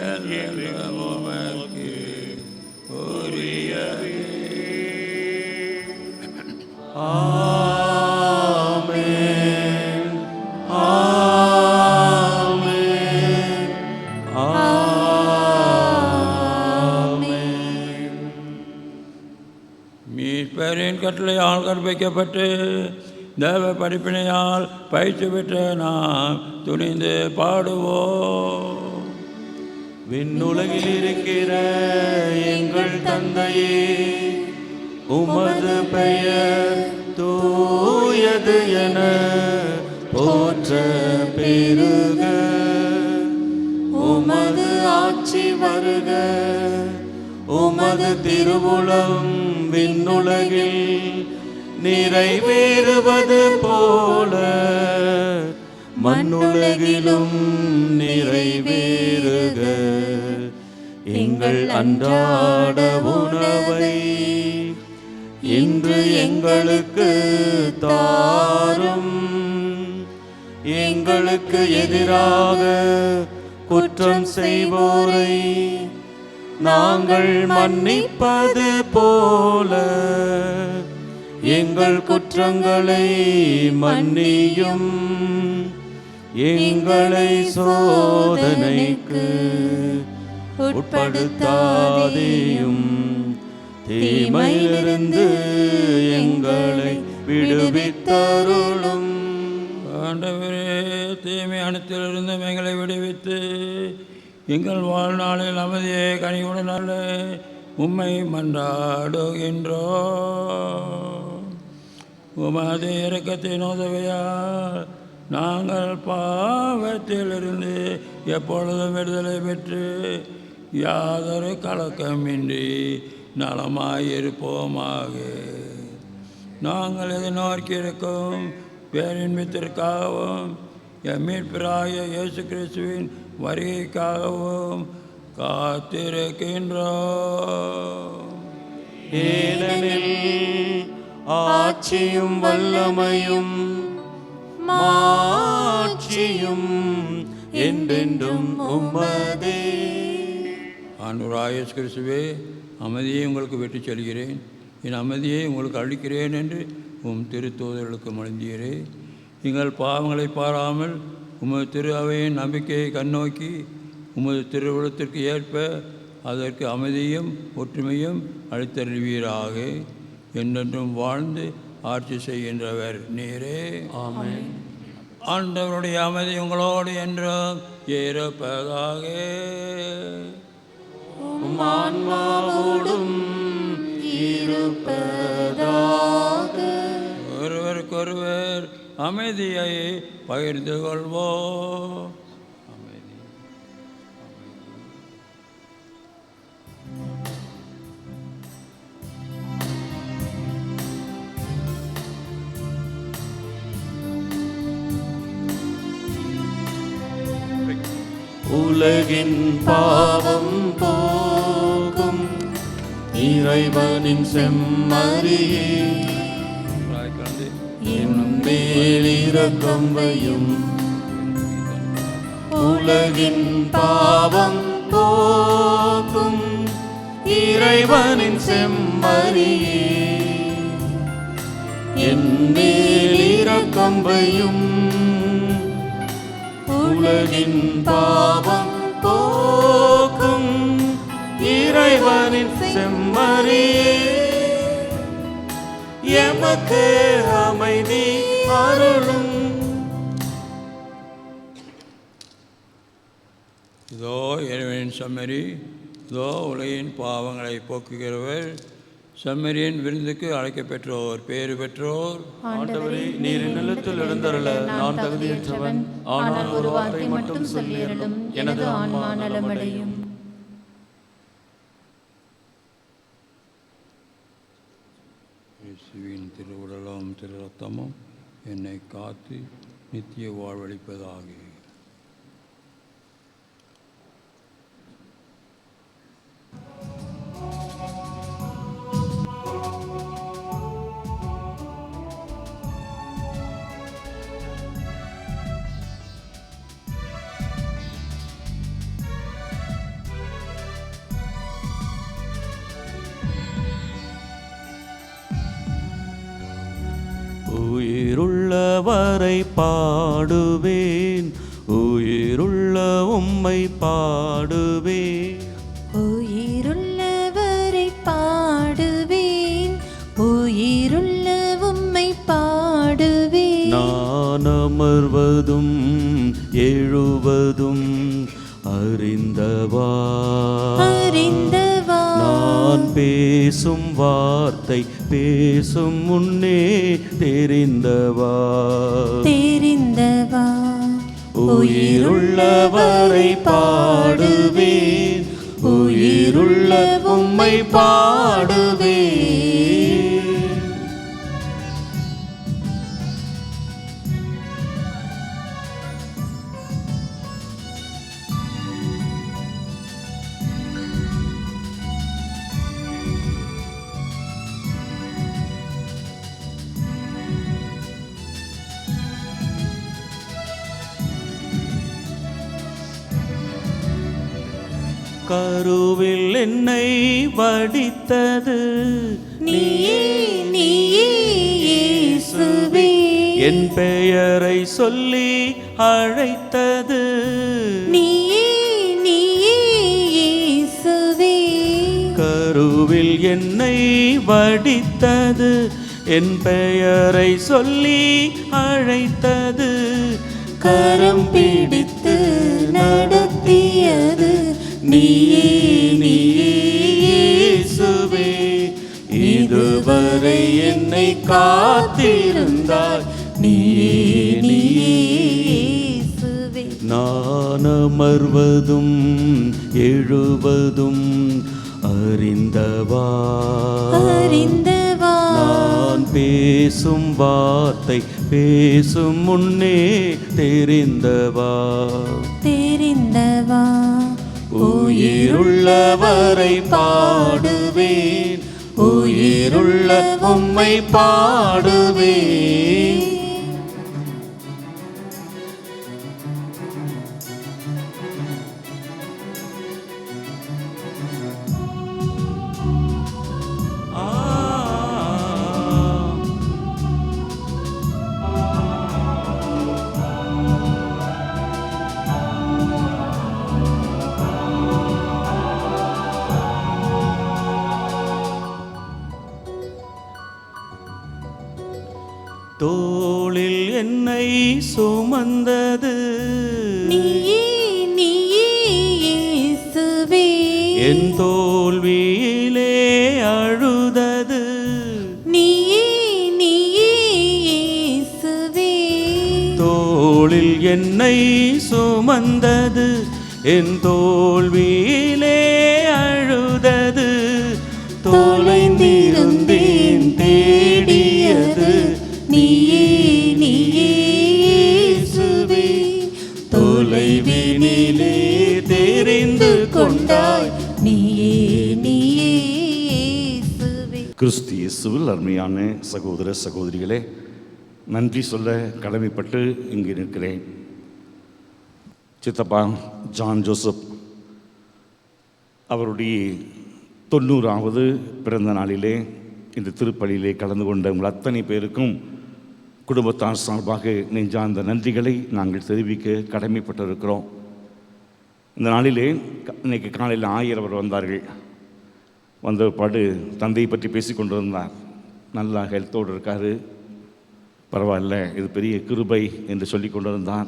என்றும் உமக்கு உரியது. ஆமென். ஆமென். ஆமென். மீட்பரின் கட்டளையால் கற்பிக்கப்பட்டு தேவ படிப்பினையால் பயிற்சி பெற்ற நாம் துணிந்து பாடுவோம். விண்ணுலகில் இருக்கிற எங்கள் தந்தையே, உமது பெயர் தூயது என போற்ற பெருக. உமது ஆட்சி வருக. உமது திருவுளம் விண்ணுலகில் நிறைவேறுவது போல மண்ணுலகிலும் நிறைவேறுக. எங்கள் அன்றாட உணவை இன்று எங்களுக்கு தாரும். எங்களுக்கு எதிராக குற்றம் செய்வோரை நாங்கள் மன்னிப்பது போல எங்கள் குற்றங்களை மன்னியும். எங்களை சோதனைக்கு உட்படுத்தாதேயும், தீமையிலிருந்து எங்களை விடுவித்தருளும். ஆண்டவரே, தீமை அனைத்திலிருந்து எங்களை விடுவித்து எங்கள் வாழ்நாளில் அமைதியை கனிவுடன் அல்ல உம்மை மன்றாடுகின்றோம். உமது இரக்கத்தின் உதவியால் நாங்கள் பாவத்திலிருந்து எப்பொழுதும் விடுதலை பெற்று யாதொரு கலக்கமின்றி நலமாயிருப்போமாக. நாங்கள் எதிர்நோக்கியிருக்கும் பேரின்பத்திற்காகவும் எம் மீட்பராகிய இயேசு கிறிஸ்துவின் வருகைக்காகவும் காத்திருக்கின்றோம். ஏனெனில் ஆட்சியும் வல்லமையும் மாட்சியும் என்றென்றும் உம்மதே. ஆண்டவராகிய இயேசு கிறிஸ்துவே, அமைதியை உங்களுக்கு விட்டுச் செல்கிறேன், என் அமைதியை உங்களுக்கு அளிக்கிறேன் என்று உம் திருத்தூதர்களுக்கு மொழிந்தீரே. எங்கள் பாவங்களை பாராமல் உமது திரு அவையின் நம்பிக்கையை கண்ணோக்கி உமது திருவுளத்திற்கு ஏற்ப அதற்கு அமைதியும் ஒற்றுமையும் அளித்தருள்வீராக. என்றென்றும் வாழ்ந்து ஆட்சி செய்கின்றவர் நீரே. ஆமென். ஆண்டவருடைய அமைதி உங்களோடு என்றும் இருப்பதாக. உம் ஆன்மாவோடும் இருப்பதாக. ஒருவருக்கொருவர் அமைதியை பகிர்ந்து கொள்வோம். உலகின் பாவம் போக்கும் இறைவனின் செம்மறியே, என் மேல் இரக்கம் வையும். உலகின் பாவம் போக்கும் இறைவனின் செம்மறியே, என் மேல் இரக்கம் வையும். உலகின் பாவம் போக்கும் இறைவனின் செம்மறியே, எமக்கு அமைதி அருளும். இதோ இறைவனின் செம்மறி, இதோ உலகின் பாவங்களை போக்குகிறவர். செம்மறியின் விருந்துக்கு அழைக்கப்பெற்றோர் பேறு பெற்றோர். ஆண்டவரே, நீர் நிலத்தில் எழுந்தருள நான் தகுதியற்றவன், ஆனால் ஒரு வார்த்தை மட்டும் சொல்லியருளும், எனது ஆன்மா நலமடையும். இயேசுவின் திருவுடலும் திரு ரத்தமும் என்னை காத்து நித்திய வாழ்வளிப்பதாக. உயிருள்ளவரை பாடுவேன், உயிருள்ள உம்மை பாடுவேன். உயிருள்ளவரை பாடுவேன், உயிருள்ள உம்மை பாடுவேன். நான் அமர்வதும் எழுவதும் அறிந்தவா, அறிந்தவா. நான் பேசும் வார்த்தை பேசும் முன்னே தெரிந்தவா, தெரிந்தவா. உயிருள்ளவரை பாடுவேன், உயிருள்ள உம்மை பாடுவேன். கருவில் என்னை வடித்தது நீயே, நீயே இயேசுவே. என் பெயரை சொல்லி அழைத்தது நீயே, நீயே இயேசுவே. கருவில் என்னை வடித்தது என் பெயரை சொல்லி அழைத்தது, கரம் பிடித்து நடத்தியது நீயே நீயே இயேசுவே. இதுவரை என்னை காத்திருந்தாய் நீயே நீயே இயேசுவே. நான் அமர்வதும் எழுவதும் அறிந்தவா, அறிந்தவா. நான் பேசும் வார்த்தை பேசும் முன்னே தெரிந்தவா, தெரிந்தவா. உயிருள்ளவரை பாடுவேன், உயிருள்ள உம்மை பாடுவேன். தோளில் என்னை சுமந்தது நீயே நீயே இயேசுவே. என் தோல்வியிலே அழுதது நீயே நீயே இயேசுவே. தோளில் என்னை சுமந்தது, என் தோல்வியிலே அழுதது, தொலைந்திருந்தேன் தேடியது நீயே நீயே இயேசுவே. தொலைவினிலே தெரிந்து கொண்டாய் நீயே நீயே இயேசுவே. கிறிஸ்து இயேசுவில் அருமையான சகோதர சகோதரிகளே, நன்றி சொல்ல கடமைப்பட்டு இங்கு நிற்கிறேன். சித்தப்பா ஜான் ஜோசப் அவருடைய 90வது பிறந்த நாளிலே இந்த திருப்பலியிலே கலந்து கொண்ட உங்கள் அத்தனை பேருக்கும் குடும்பத்தார் சார்பாக நெஞ்சார்ந்த நன்றிகளை நாங்கள் தெரிவிக்க கடமைப்பட்டிருக்கிறோம். இந்த நாளிலே இன்னைக்கு காலையில் ஆயரவர் வந்தார்கள். வந்த பாடு தந்தையை பற்றி பேசி கொண்டிருந்தார். நல்லா ஹெல்த்தோடு இருக்கார், பரவாயில்ல, இது பெரிய கிருபை என்று சொல்லி கொண்டிருந்தார்.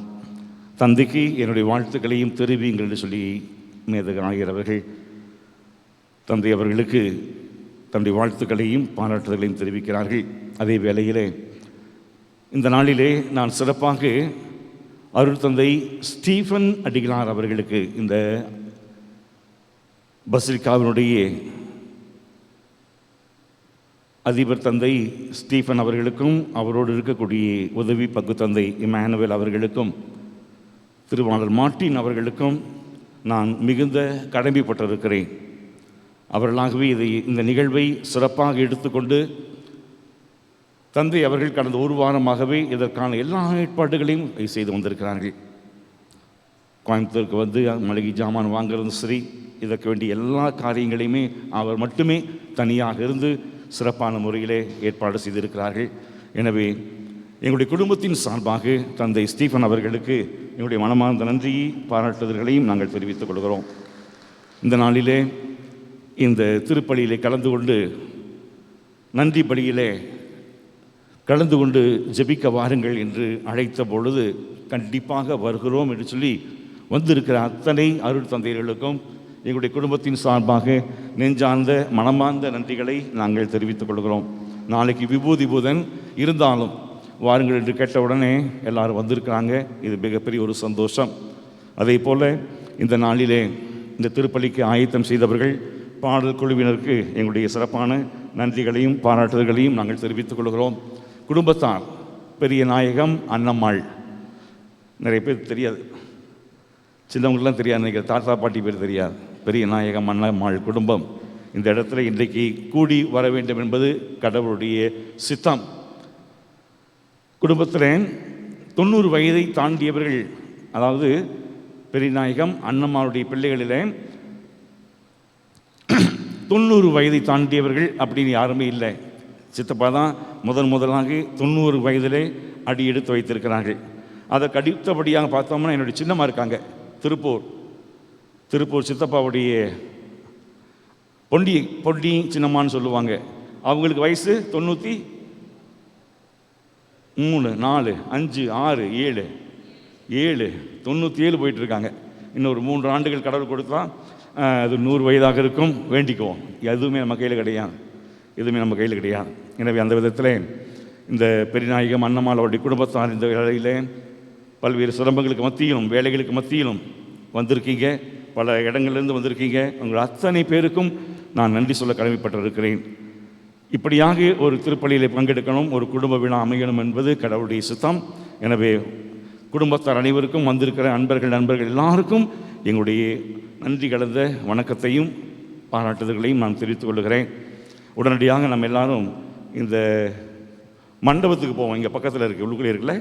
தந்தைக்கு என்னுடைய வாழ்த்துக்களையும் தெரிவிங்கள் என்று சொல்லி மேதக ஆயரவர்கள் தந்தை அவர்களுக்கு தன்னுடைய வாழ்த்துக்களையும் பாராட்டுதலையும் தெரிவிக்கிறார்கள். அதே வேளையிலே இந்த நாளிலே நான் சிறப்பாக அருள் தந்தை ஸ்டீஃபன் அடிகளார் அவர்களுக்கு, இந்த பசிலிக்காவினுடைய அதிபர் தந்தை ஸ்டீஃபன் அவர்களுக்கும் அவரோடு இருக்கக்கூடிய உதவி பங்கு தந்தை இமானுவேல் அவர்களுக்கும் திருவாளர் மார்ட்டின் அவர்களுக்கும் நான் மிகுந்த கடமைப்பட்டிருக்கிறேன். அவர்களாகவே இந்த நிகழ்வை சிறப்பாக எடுத்துக்கொண்டு தந்தை அவர்கள் கடந்த ஒரு வாரமாகவே இதற்கான எல்லா ஏற்பாடுகளையும் செய்து வந்திருக்கிறார்கள். கோயம்புத்தூருக்கு வந்து மளிகை ஜாமான் வாங்குறது சரி, இதற்கு வேண்டிய எல்லா காரியங்களையுமே அவர் மட்டுமே தனியாக இருந்து சிறப்பான முறையிலே ஏற்பாடு செய்திருக்கிறார்கள். எனவே எங்களுடைய குடும்பத்தின் சார்பாக தந்தை ஸ்டீஃபன் அவர்களுக்கு எங்களுடைய மனமார்ந்த நன்றியை பாராட்டுதல்களையும் நாங்கள் தெரிவித்துக் கொள்கிறோம். இந்த நாளிலே இந்த திருப்பலியிலே கலந்து கொண்டு நன்றி பலியிலே கலந்து கொண்டு ஜெபிக்க வாருங்கள் என்று அழைத்த பொழுது கண்டிப்பாக வருகிறோம் என்று சொல்லி வந்திருக்கிற அத்தனை அருள் தந்தையர்களுக்கும் எங்களுடைய குடும்பத்தின் சார்பாக நெஞ்சார்ந்த மனமார்ந்த நன்றிகளை நாங்கள் தெரிவித்துக் கொள்கிறோம். நாளைக்கு விபூதி பூதன் இருந்தாலும் வாருங்கள் என்று கேட்டவுடனே எல்லாரும் வந்திருக்கிறாங்க. இது மிகப்பெரிய ஒரு சந்தோஷம். அதே போல் இந்த நாளிலே இந்த திருப்பலிக்கு ஆயத்தம் செய்தவர்கள் பாடல் குழுவினருக்கு எங்களுடைய சிறப்பான நன்றிகளையும் பாராட்டுதல்களையும் நாங்கள் தெரிவித்துக் கொள்கிறோம். குடும்பத்தார் பெரிய நாயகம் அன்னம்மாள், நிறைய பேர் தெரியாது, சின்னவங்களுக்குலாம் தெரியாது, நினைக்கிற தாத்தா பாட்டி பேர் தெரியாது. பெரிய நாயகம் அன்னம்மாள் குடும்பம் இந்த இடத்துல இன்றைக்கு கூடி வர வேண்டும் என்பது கடவுளுடைய சித்தம். குடும்பத்தில் 90 வயதை தாண்டியவர்கள், அதாவது பெரிய நாயகம் அன்னம்மாளுடைய பிள்ளைகளில் 90 வயதை தாண்டியவர்கள் அப்படின்னு யாருமே இல்லை. சித்தப்பா தான் முதலாக 90 வயதிலே அடி எடுத்து வைத்திருக்கிறார்கள். அதற்கு அடுத்தபடியாக பார்த்தோம்னா என்னுடைய சின்னம்மா இருக்காங்க, திருப்பூர் சித்தப்பாவுடைய பொண்டி சின்னம்மான்னு சொல்லுவாங்க. அவங்களுக்கு வயசு 93 3 4 5 6 7 97 போயிட்டுருக்காங்க. இன்னொரு 3 ஆண்டுகள் கடவுள் கொடுத்தா அது 100 வயதாக இருக்கும். வேண்டிக்குவோம். எதுவுமே நம்ம கையில் கிடையாது, எதுவுமே நம்ம கையில் கிடையாது. எனவே அந்த விதத்தில் இந்த பெரியநாயகம் அன்னம்மாள் அவருடைய குடும்பத்தார் இந்த வேளையில் பல்வேறு சிரமங்களுக்கு மத்தியிலும் வேலைகளுக்கு மத்தியிலும் வந்திருக்கீங்க, பல இடங்கள்லேருந்து வந்திருக்கீங்க. உங்கள் அத்தனை பேருக்கும் நான் நன்றி சொல்ல கடமைப்பட்டிருக்கிறேன். இப்படியாக ஒரு திருப்பலியில் பங்கெடுக்கணும், ஒரு குடும்ப விழா அமையணும் என்பது கடவுளுடைய சித்தம். எனவே குடும்பத்தார் அனைவருக்கும் வந்திருக்கிற நண்பர்கள் எல்லாருக்கும் எங்களுடைய நன்றி கலந்த வணக்கத்தையும் பாராட்டுதல்களையும் நான் தெரிவித்துக் கொள்கிறேன். உடனடியாக நம்ம எல்லாரும் இந்த மண்டபத்துக்கு போவோம். இங்கே பக்கத்தில் இருக்குது, உள்ளுக்குள்ளே இருக்குல்ல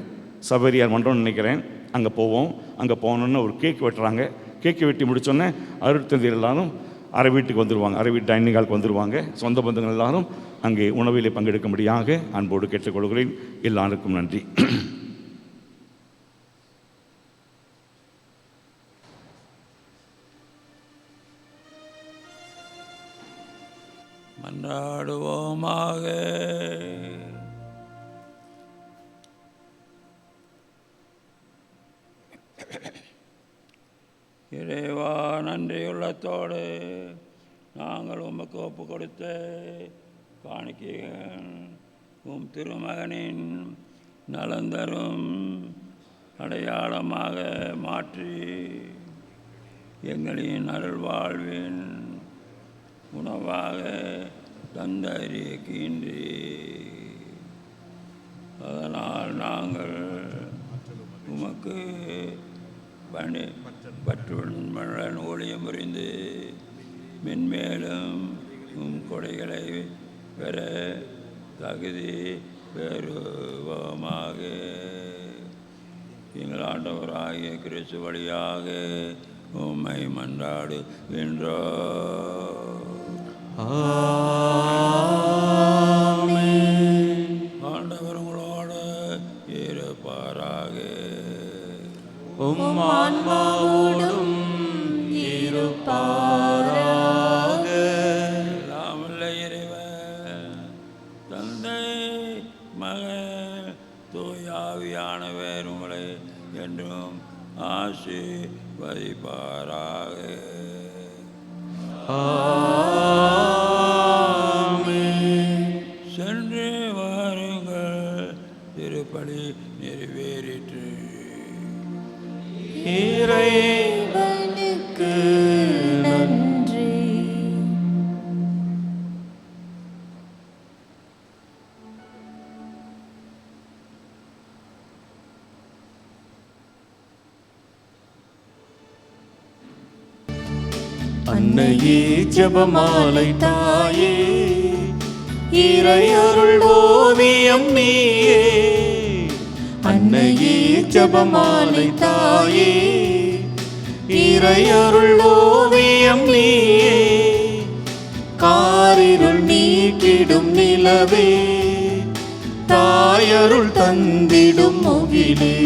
சபரியார் மண்டபம்னு நினைக்கிறேன். அங்கே போவோம். அங்கே போனோன்னு ஒரு கேக் வெட்டுறாங்க. கேக்கை வெட்டி முடித்தோன்னே அருட்தந்தையர் எல்லாரும் அரை வீட்டுக்கு வந்துடுவாங்க, அரை வீட்டு டைனிங் ஹாலுக்கு வந்துடுவாங்க. சொந்த பந்தங்கள் எல்லாரும் அங்கே உணவிலே பங்கெடுக்கும்படியாக அன்போடு கேட்டுக்கொள்கிறேன். எல்லாருக்கும் நன்றி. மன்றாடுவோமாக. இறைவா, நன்றியுள்ளத்தோடு நாங்கள் உமக்கு ஒப்பு கொடுத்த காணிக்கைகள் திருமகனின் நலந்தரும் அடையாளமாக மாற்றி எங்களின் அருள்வாழ்வின் உணவாக தந்தறிக்கின்றி. அதனால் நாங்கள் உமக்கு பற்றுடன் ஊழியம் புரிந்து மென்மேலும் கொடைகளை பெற தகுதி பெறுவோமாக. எங்கள் ஆண்டவராகிய கிறிஸ்து வழியாக உம்மை மன்றாடுகின்றோம். ஆண்டவர் உங்களோடு இருப்பாராக. ஆன்மாவோடும் இருப்பாராக. எல்லாம் வல்ல இறைவன் தந்தை மகன் தூயாவியானவர் உங்களை என்றும் ஆசீர்வதிப்பாராக. சென்று வாருங்கள், திருப்பலி நிறைவேறிற்று. இறைவனுக்கு நன்றி. அன்னையே ஜெபமாலை தாயே, இறையருள் ஓவியம் நீயே. அன்னையே ஜெபமாலை தாயே, இறையருள் ஓவியம் நீயே. காரிருள் நீக்கிடும் நிலவே, தாயருள் தந்திடும் முகிலே.